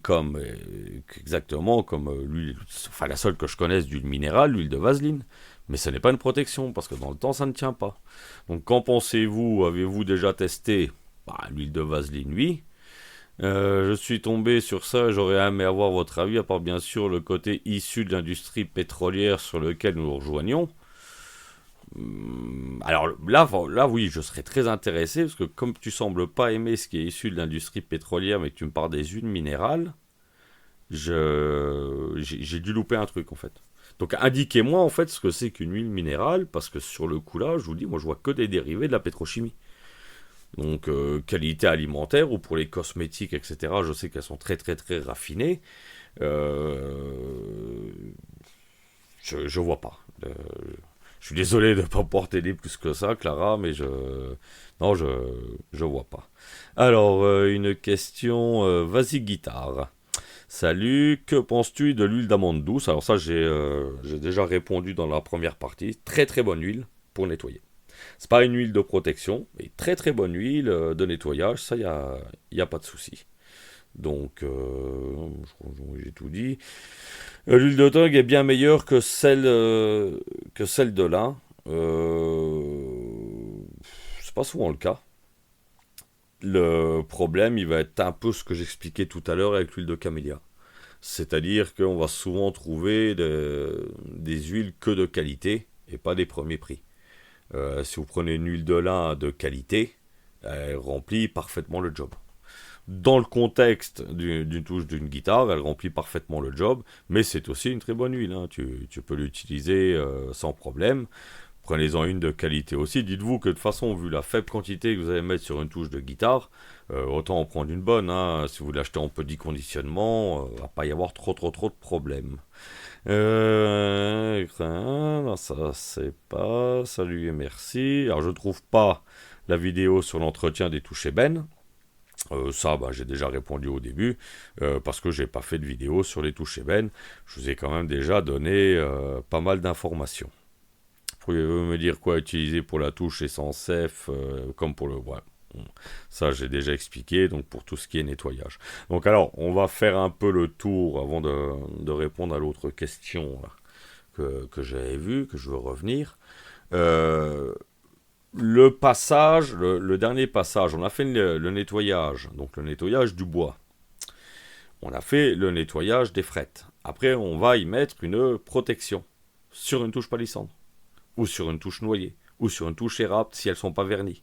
exactement comme l'huile, enfin la seule que je connaisse d'huile minérale, l'huile de vaseline. Mais ce n'est pas une protection parce que dans le temps ça ne tient pas. Donc qu'en pensez-vous? Avez-vous déjà testé l'huile de vaseline? Oui. Je suis tombé sur ça, j'aurais aimé avoir votre avis, à part bien sûr le côté issu de l'industrie pétrolière sur lequel nous nous rejoignons. Alors là, oui, je serais très intéressé, parce que comme tu sembles pas aimer ce qui est issu de l'industrie pétrolière, mais que tu me parles des huiles minérales, j'ai dû louper un truc en fait. Donc indiquez-moi en fait ce que c'est qu'une huile minérale, parce que sur le coup là, je vous dis, moi je vois que des dérivés de la pétrochimie. Donc qualité alimentaire ou pour les cosmétiques, etc. Je sais qu'elles sont très très très raffinées. Je vois pas. Je suis désolé de ne pas pouvoir t'aider plus que ça, Clara, mais non, je vois pas. Alors, une question, vas-y guitare. Salut, que penses-tu de l'huile d'amande douce? Alors ça, j'ai déjà répondu dans la première partie. Très très bonne huile pour nettoyer. C'est pas une huile de protection, mais très très bonne huile de nettoyage, ça, y a pas de souci. Donc, je crois que j'ai tout dit. L'huile de tong est bien meilleure que celle de lin. C'est pas souvent le cas. Le problème, il va être un peu ce que j'expliquais tout à l'heure avec l'huile de camélia. C'est-à-dire qu'on va souvent trouver des huiles que de qualité et pas des premiers prix. Si vous prenez une huile de lin de qualité, elle remplit parfaitement le job. Dans le contexte d'une touche d'une guitare, elle remplit parfaitement le job, mais c'est aussi une très bonne huile, hein. Tu peux l'utiliser sans problème. Prenez-en une de qualité aussi. Dites-vous que de toute façon, vu la faible quantité que vous allez mettre sur une touche de guitare, autant en prendre une bonne, hein. Si vous l'achetez en petit conditionnement, va pas y avoir trop de problèmes. Non, ça c'est pas. Salut et merci. Alors je trouve pas la vidéo sur l'entretien des touches ébènes. Ça, j'ai déjà répondu au début, parce que j'ai pas fait de vidéo sur les touches ébènes. Je vous ai quand même déjà donné pas mal d'informations. Pouvez-vous me dire quoi utiliser pour la touche essence F, comme pour le... Ouais. Ça, j'ai déjà expliqué, donc pour tout ce qui est nettoyage. Donc alors, on va faire un peu le tour avant de répondre à l'autre question là, que j'avais vue, que je veux revenir. Le passage, le dernier passage, on a fait le nettoyage, donc le nettoyage du bois. On a fait le nettoyage des frettes. Après, on va y mettre une protection sur une touche palissandre, ou sur une touche noyée, ou sur une touche érable si elles ne sont pas vernies.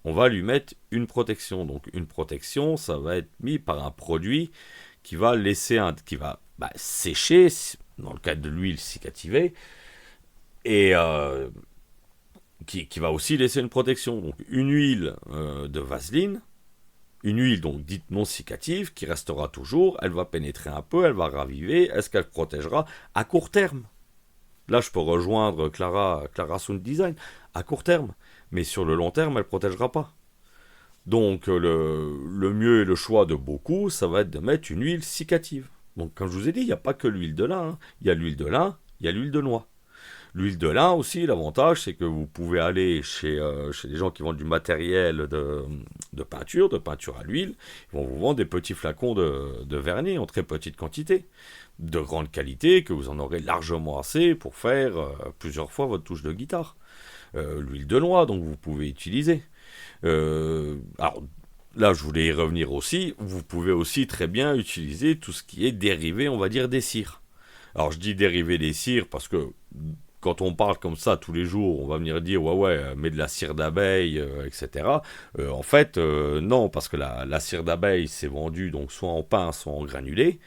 On va lui mettre une protection. Donc une protection, ça va être mis par un produit qui va sécher, dans le cas de l'huile cicativée, et qui va aussi laisser une protection. Donc une huile de vaseline, une huile donc dite non cicative, qui restera toujours, elle va pénétrer un peu, elle va raviver, est-ce qu'elle protégera à court terme? Là, je peux rejoindre Clara Sound Design, à court terme, mais sur le long terme, elle ne protégera pas. Donc le mieux et le choix de beaucoup, ça va être de mettre une huile cicative. Donc comme je vous ai dit, il n'y a pas que l'huile de lin, hein. Il y a l'huile de lin, il y a l'huile de noix. L'huile de lin aussi, l'avantage, c'est que vous pouvez aller chez des gens qui vendent du matériel de peinture à l'huile. Ils vont vous vendre des petits flacons de vernis en très petite quantité, de grande qualité, que vous en aurez largement assez pour faire plusieurs fois votre touche de guitare. L'huile de noix, donc vous pouvez utiliser. Alors, là, je voulais y revenir aussi. Vous pouvez aussi très bien utiliser tout ce qui est dérivé, on va dire, des cires. Alors, je dis dérivé des cires parce que quand on parle comme ça tous les jours, on va venir dire ouais, mets de la cire d'abeille, etc. En fait, non, parce que la cire d'abeille, c'est vendu donc soit en pain, soit en granulé.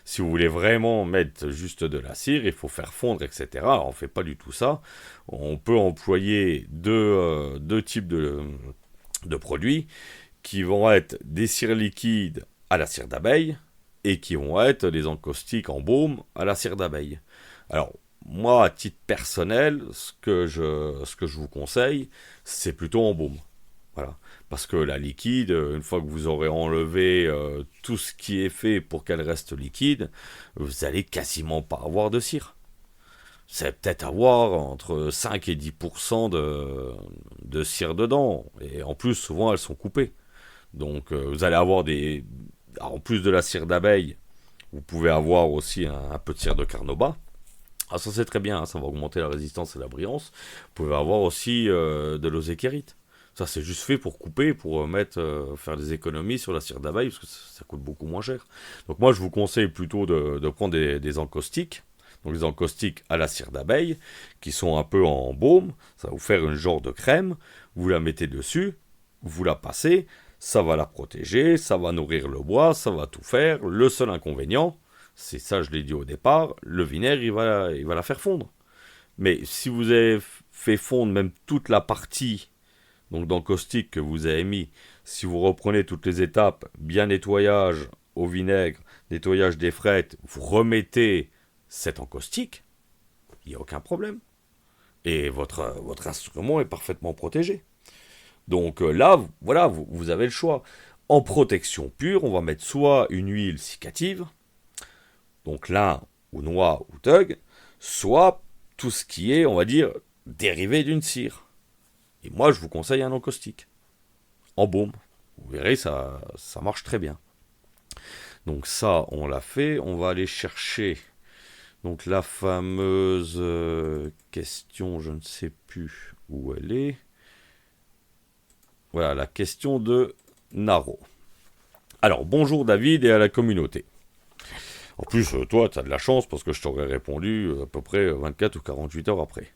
Si vous voulez vraiment mettre juste de la cire, il faut faire fondre, etc. Alors, on ne fait pas du tout ça. On peut employer deux types de produits qui vont être des cires liquides à la cire d'abeille et qui vont être des encaustiques en baume à la cire d'abeille. Alors, moi, à titre personnel, ce que je vous conseille, c'est plutôt en baume. Voilà. Parce que la liquide, une fois que vous aurez enlevé tout ce qui est fait pour qu'elle reste liquide, vous allez quasiment pas avoir de cire. C'est peut-être avoir entre 5 et 10% de cire dedans. Et en plus, souvent, elles sont coupées. Donc, vous allez avoir en plus de la cire d'abeille, vous pouvez avoir aussi un peu de cire de carnauba. Ah, ça c'est très bien, hein, ça va augmenter la résistance et la brillance. Vous pouvez avoir aussi de l'osékérite. Ça c'est juste fait pour couper, pour faire des économies sur la cire d'abeille, parce que ça coûte beaucoup moins cher. Donc moi je vous conseille plutôt de prendre des encaustiques. Donc les encaustiques à la cire d'abeille, qui sont un peu en baume. Ça va vous faire une genre de crème. Vous la mettez dessus, vous la passez. Ça va la protéger, ça va nourrir le bois, ça va tout faire. Le seul inconvénient, c'est ça, je l'ai dit au départ, le vinaigre, il va la faire fondre. Mais si vous avez fait fondre même toute la partie Donc dans le caustique que vous avez mis, si vous reprenez toutes les étapes, bien nettoyage au vinaigre, nettoyage des frettes, vous remettez cet encaustique, il n'y a aucun problème. Et votre instrument est parfaitement protégé. Donc là, voilà, vous avez le choix. En protection pure, on va mettre soit une huile cicative, donc lin ou noix ou tug, soit tout ce qui est, on va dire, dérivé d'une cire. Et moi, je vous conseille un encaustique, en baume. Vous verrez, ça marche très bien. Donc ça, on l'a fait. On va aller chercher donc la fameuse question, je ne sais plus où elle est. Voilà, la question de Naro. Alors, bonjour David et à la communauté. En plus, toi, tu as de la chance parce que je t'aurais répondu à peu près 24 ou 48 heures après.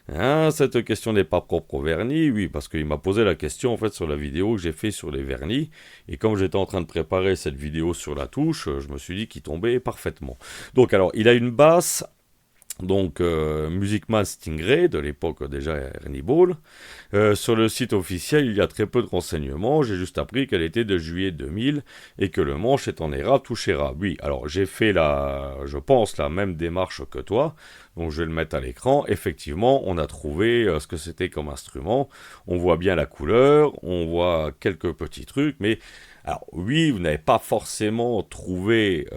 Hein, cette question n'est pas propre au vernis, oui, parce qu'il m'a posé la question en fait sur la vidéo que j'ai fait sur les vernis. Et comme j'étais en train de préparer cette vidéo sur la touche, je me suis dit qu'il tombait parfaitement. Donc alors, il a une basse, donc Music Man Stingray, de l'époque déjà Ernie Ball. Sur le site officiel, il y a très peu de renseignements. J'ai juste appris qu'elle était de juillet 2000 et que le manche est en érable touché érable. Oui, alors j'ai fait je pense, la même démarche que toi. Donc je vais le mettre à l'écran. Effectivement, on a trouvé ce que c'était comme instrument. On voit bien la couleur, on voit quelques petits trucs, mais alors oui, vous n'avez pas forcément trouvé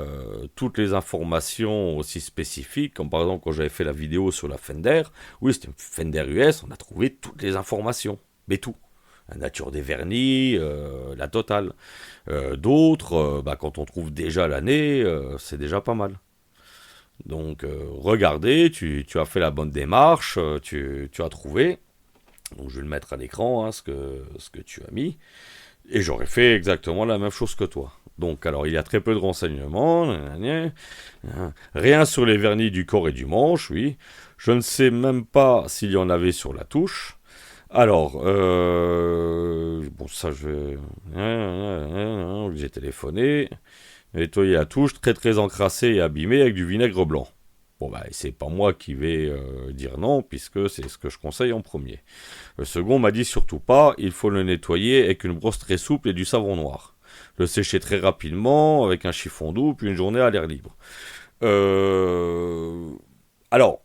toutes les informations aussi spécifiques, comme par exemple quand j'avais fait la vidéo sur la Fender. Oui, c'était une Fender US, on a trouvé toutes les informations, mais tout. La nature des vernis, la totale. D'autres, quand on trouve déjà l'année, c'est déjà pas mal. Donc regardez, tu as fait la bonne démarche, tu as trouvé. Donc je vais le mettre à l'écran, hein, ce que tu as mis. Et j'aurais fait exactement la même chose que toi. Donc, alors, il y a très peu de renseignements. Rien sur les vernis du corps et du manche, oui. Je ne sais même pas s'il y en avait sur la touche. Alors, bon, ça, j'ai téléphoné. Nettoyer la touche, très très encrassée et abîmée avec du vinaigre blanc. Bon, c'est pas moi qui vais dire non, puisque c'est ce que je conseille en premier. Le second m'a dit surtout pas, il faut le nettoyer avec une brosse très souple et du savon noir. Le sécher très rapidement avec un chiffon doux, puis une journée à l'air libre. Alors,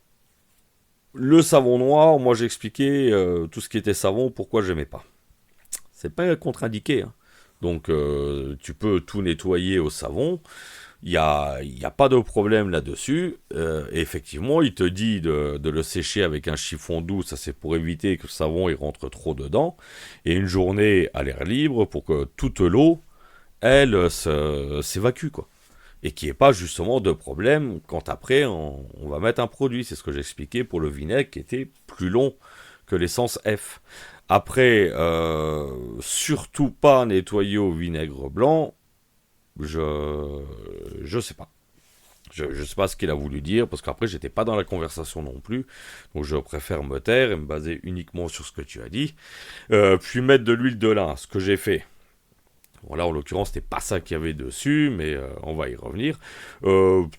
le savon noir, moi j'ai expliqué tout ce qui était savon, pourquoi j'aimais pas. C'est pas contre-indiqué, hein. Donc tu peux tout nettoyer au savon. Il n'y a pas de problème là-dessus. Effectivement, il te dit de le sécher avec un chiffon doux. Ça, c'est pour éviter que le savon il rentre trop dedans. Et une journée à l'air libre pour que toute l'eau, elle, s'évacue, quoi. Et qu'il n'y ait pas justement de problème quand après on va mettre un produit. C'est ce que j'expliquais pour le vinaigre qui était plus long que l'essence F. Après, surtout pas nettoyer au vinaigre blanc. Je sais pas. Je sais pas ce qu'il a voulu dire, parce qu'après, j'étais pas dans la conversation non plus. Donc, je préfère me taire et me baser uniquement sur ce que tu as dit. Puis mettre de l'huile de lin, ce que j'ai fait. Voilà, en l'occurrence, c'était pas ça qu'il y avait dessus, mais on va y revenir.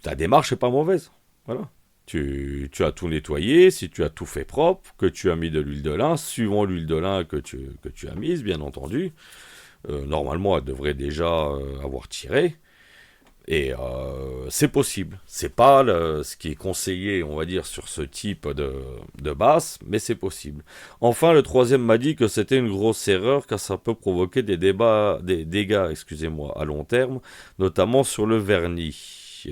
Ta démarche est pas mauvaise. Voilà. Tu as tout nettoyé, si tu as tout fait propre, que tu as mis de l'huile de lin, suivant l'huile de lin que tu as mise, bien entendu. Normalement, elle devrait déjà avoir tiré. Et c'est possible. C'est pas ce qui est conseillé, on va dire, sur ce type de basse, mais c'est possible. Enfin, le troisième m'a dit que c'était une grosse erreur, car ça peut provoquer des dégâts, excusez-moi, à long terme, notamment sur le vernis.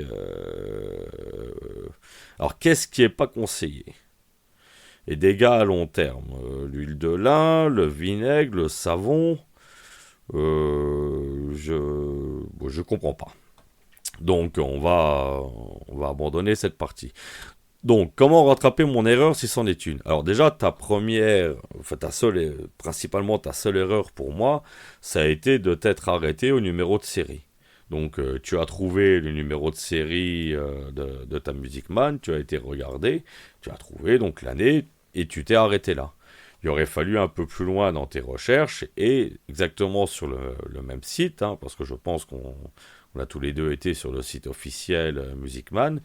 Alors, qu'est-ce qui n'est pas conseillé? Les dégâts à long terme. L'huile de lin, le vinaigre, le savon. Je comprends pas. Donc on va abandonner cette partie. Donc comment rattraper mon erreur si c'en est une? Alors déjà principalement ta seule erreur pour moi, ça a été de t'être arrêté au numéro de série. Donc tu as trouvé le numéro de série de ta Music Man, tu as été regardé, tu as trouvé donc l'année et tu t'es arrêté là. Il aurait fallu un peu plus loin dans tes recherches et exactement sur le même site, hein, parce que je pense qu'on a tous les deux été sur le site officiel Music Man,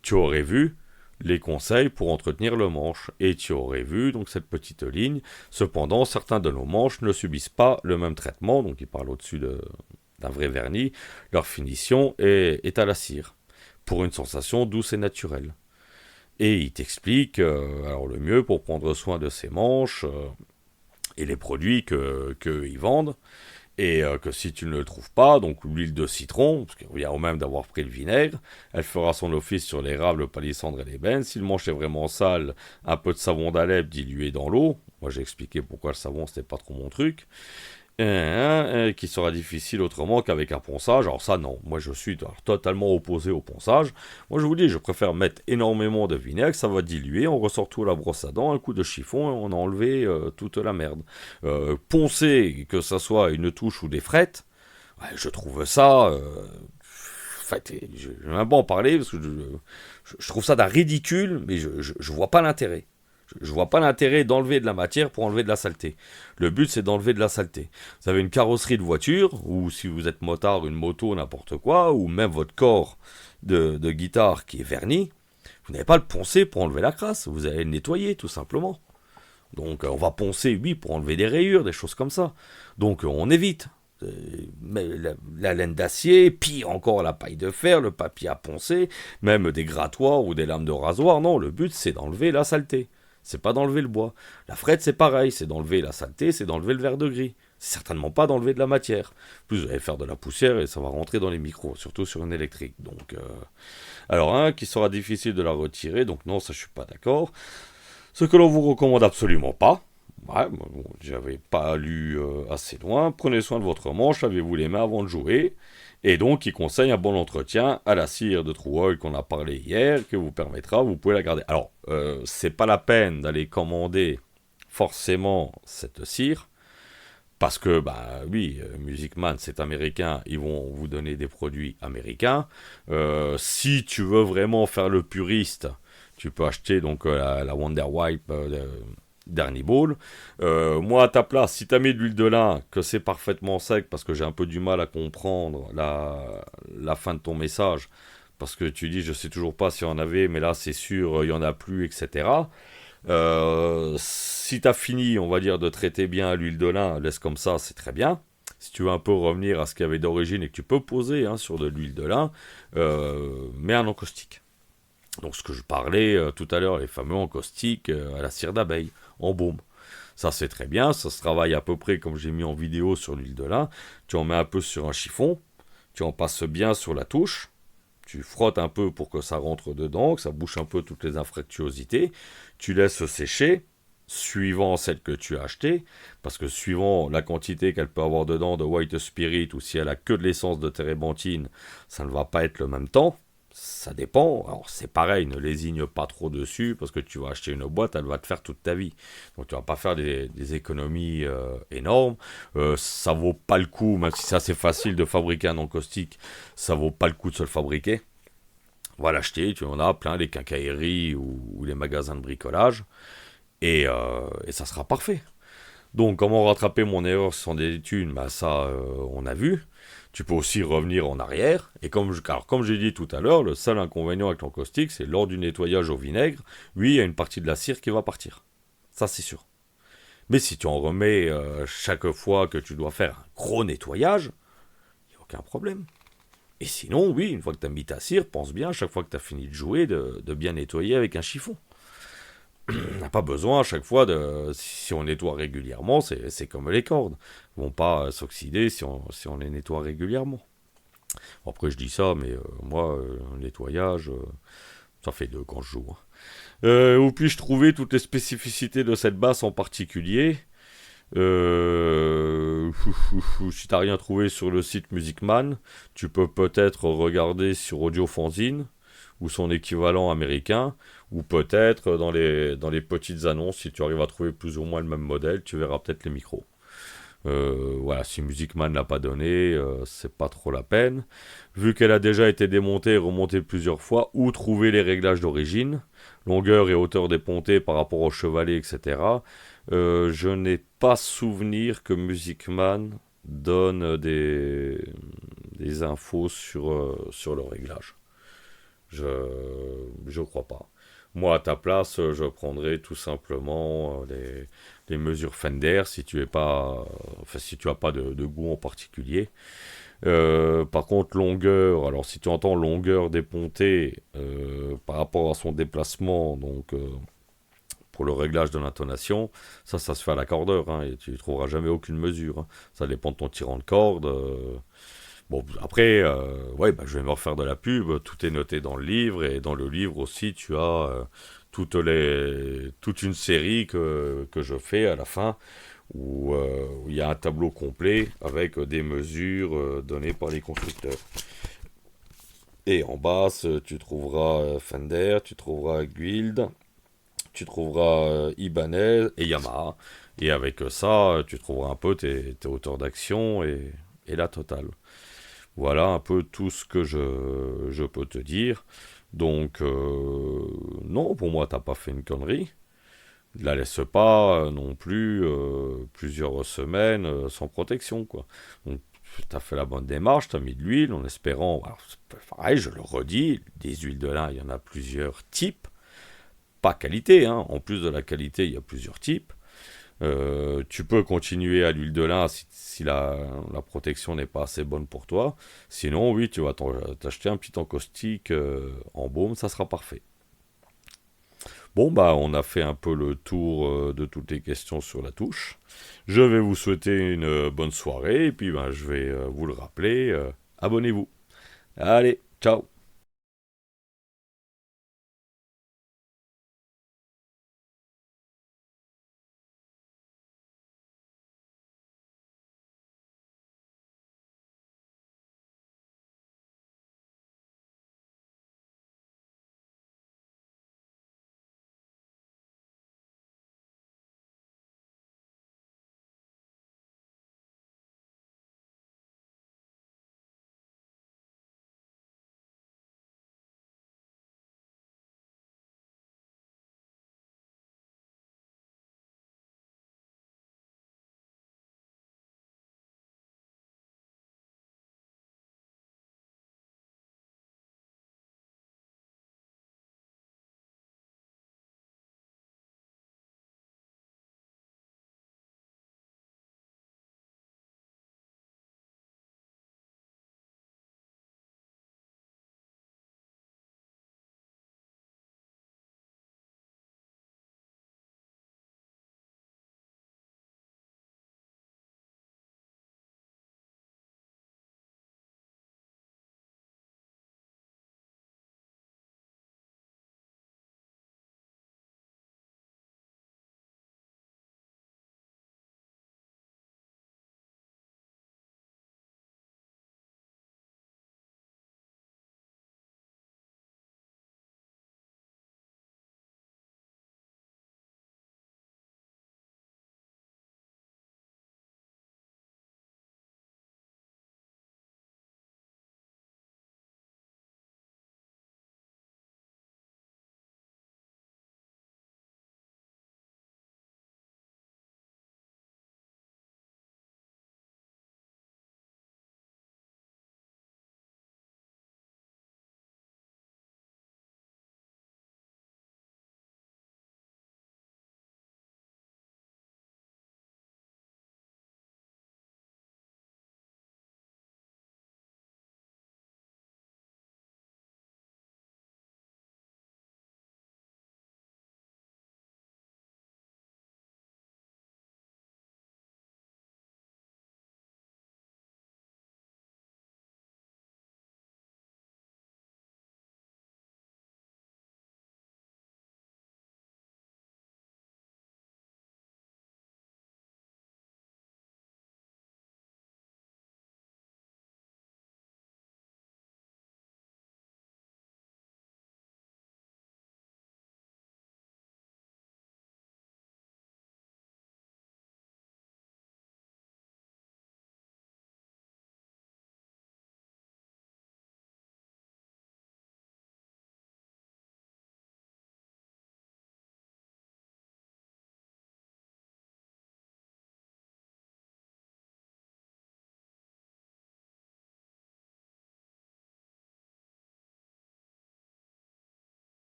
tu aurais vu les conseils pour entretenir le manche. Et tu aurais vu donc cette petite ligne. Cependant, certains de nos manches ne subissent pas le même traitement, donc il parle au-dessus d'un vrai vernis. Leur finition est à la cire, pour une sensation douce et naturelle. Et il t'explique, alors le mieux pour prendre soin de ces manches et les produits qu'ils vendent, et que si tu ne le trouves pas, donc l'huile de citron, parce qu'il y a au même d'avoir pris le vinaigre, elle fera son office sur l'érable, le palissandre et l'ébène. Si le manche est vraiment sale, un peu de savon d'Alep dilué dans l'eau. Moi j'ai expliqué pourquoi le savon c'était pas trop mon truc. Qui sera difficile autrement qu'avec un ponçage. Alors ça non, moi je suis totalement opposé au ponçage. Moi je vous dis, je préfère mettre énormément de vinaigre, ça va diluer, on ressort tout à la brosse à dents, un coup de chiffon et on a enlevé toute la merde. Poncer, que ça soit une touche ou des frettes, ouais, je trouve ça... En fait, je vais même pas en parler parce que je trouve ça d'un ridicule, mais je vois pas l'intérêt. Je vois pas l'intérêt d'enlever de la matière pour enlever de la saleté. Le but, c'est d'enlever de la saleté. Vous avez une carrosserie de voiture, ou si vous êtes motard, une moto, n'importe quoi, ou même votre corps de guitare qui est verni, vous n'avez pas le poncer pour enlever la crasse. Vous allez le nettoyer, tout simplement. Donc, on va poncer, oui, pour enlever des rayures, des choses comme ça. Donc, on évite. Mais la laine d'acier, pire encore la paille de fer, le papier à poncer, même des grattoirs ou des lames de rasoir. Non, le but, c'est d'enlever la saleté. C'est pas d'enlever le bois. La frette, c'est pareil, c'est d'enlever la saleté, c'est d'enlever le verre de gris. C'est certainement pas d'enlever de la matière. En plus, vous allez faire de la poussière et ça va rentrer dans les micros, surtout sur une électrique. Donc, alors, qui sera difficile de la retirer, donc non, ça je suis pas d'accord. Ce que l'on vous recommande absolument pas. Ouais, bon, j'avais pas lu assez loin. Prenez soin de votre manche, lavez-vous les mains avant de jouer. Et donc, il conseille un bon entretien à la cire de True Oil qu'on a parlé hier, que vous permettra, vous pouvez la garder. Alors, c'est pas la peine d'aller commander forcément cette cire, parce que, bah oui, Music Man c'est américain, ils vont vous donner des produits américains. Si tu veux vraiment faire le puriste, tu peux acheter donc la Wonder Wipe Dernier Ball. Moi, à ta place, si tu as mis de l'huile de lin, que c'est parfaitement sec, parce que j'ai un peu du mal à comprendre la fin de ton message, parce que tu dis, je sais toujours pas s'il y en avait, mais là, c'est sûr, il y en a plus, etc. Si tu as fini, on va dire, de traiter bien l'huile de lin, laisse comme ça, c'est très bien. Si tu veux un peu revenir à ce qu'il y avait d'origine et que tu peux poser sur de l'huile de lin, mets un encaustique. Donc ce que je parlais tout à l'heure, les fameux encaustiques à la cire d'abeille, en baume. Ça c'est très bien, ça se travaille à peu près comme j'ai mis en vidéo sur l'huile de lin. Tu en mets un peu sur un chiffon, tu en passes bien sur la touche, tu frottes un peu pour que ça rentre dedans, que ça bouche un peu toutes les infractuosités, tu laisses sécher, suivant celle que tu as achetée, parce que suivant la quantité qu'elle peut avoir dedans de white spirit, ou si elle a que de l'essence de térébenthine, ça ne va pas être le même temps. Ça dépend. Alors c'est pareil, ne lésigne pas trop dessus parce que tu vas acheter une boîte, elle va te faire toute ta vie. Donc tu vas pas faire des économies énormes. Ça vaut pas le coup, même si c'est assez facile de fabriquer un encaustique, ça vaut pas le coup de se le fabriquer. On va l'acheter, tu en as plein, les quincailleries ou les magasins de bricolage, et ça sera parfait. Donc comment rattraper mon erreur sans des thunes, bah ça on a vu. Tu peux aussi revenir en arrière. Et comme j'ai dit tout à l'heure, le seul inconvénient avec l'encaustique, c'est lors du nettoyage au vinaigre, oui, il y a une partie de la cire qui va partir. Ça, c'est sûr. Mais si tu en remets chaque fois que tu dois faire un gros nettoyage, il n'y a aucun problème. Et sinon, oui, une fois que tu as mis ta cire, pense bien, chaque fois que tu as fini de jouer, de bien nettoyer avec un chiffon. On n'a pas besoin à chaque fois si on nettoie régulièrement, c'est comme les cordes. Ils vont pas s'oxyder si on les nettoie régulièrement. Après je dis ça, mais moi, le nettoyage, ça fait deux quand je joue. Où puis-je trouver toutes les spécificités de cette basse en particulier? Si t'as rien trouvé sur le site Music Man, tu peux peut-être regarder sur Audio Fanzine ou son équivalent américain, ou peut-être dans les petites annonces, si tu arrives à trouver plus ou moins le même modèle, tu verras peut-être les micros. Voilà, si Music Man l'a pas donné, c'est pas trop la peine. Vu qu'elle a déjà été démontée et remontée plusieurs fois, où trouver les réglages d'origine, longueur et hauteur des pontées par rapport au chevalet, etc. Je n'ai pas souvenir que Music Man donne des infos sur le réglage. Je crois pas. Moi, à ta place, je prendrais tout simplement les mesures Fender si tu es pas, enfin, si tu as pas de goût en particulier. Par contre, longueur, alors si tu entends longueur des pontées par rapport à son déplacement, donc pour le réglage de l'intonation, ça se fait à l'accordeur, hein, et tu trouveras jamais aucune mesure, hein. Ça dépend de ton tirant de corde. Bon, après, ouais, bah, je vais me refaire de la pub. Tout est noté dans le livre, et dans le livre aussi, tu as toute une série que je fais à la fin, où il y a un tableau complet avec des mesures données par les constructeurs. Et en basse, tu trouveras Fender, tu trouveras Guild, tu trouveras Ibanez et Yamaha. Et avec ça, tu trouveras un peu tes hauteurs d'action et la totale. Voilà un peu tout ce que je peux te dire. Donc, non, pour moi, t'as pas fait une connerie. Ne la laisse pas non plus plusieurs semaines sans protection, quoi. Donc, t'as fait la bonne démarche, t'as mis de l'huile en espérant. Alors, c'est pareil, je le redis, des huiles de lin, il y en a plusieurs types. Pas qualité, hein. En plus de la qualité, il y a plusieurs types. Tu peux continuer à l'huile de lin si la protection n'est pas assez bonne pour toi. Sinon, oui, tu vas t'acheter un petit encaustique en baume, ça sera parfait. Bon, bah, on a fait un peu le tour de toutes les questions sur la touche. Je vais vous souhaiter une bonne soirée, et puis bah, je vais vous le rappeler, abonnez-vous. Allez, ciao!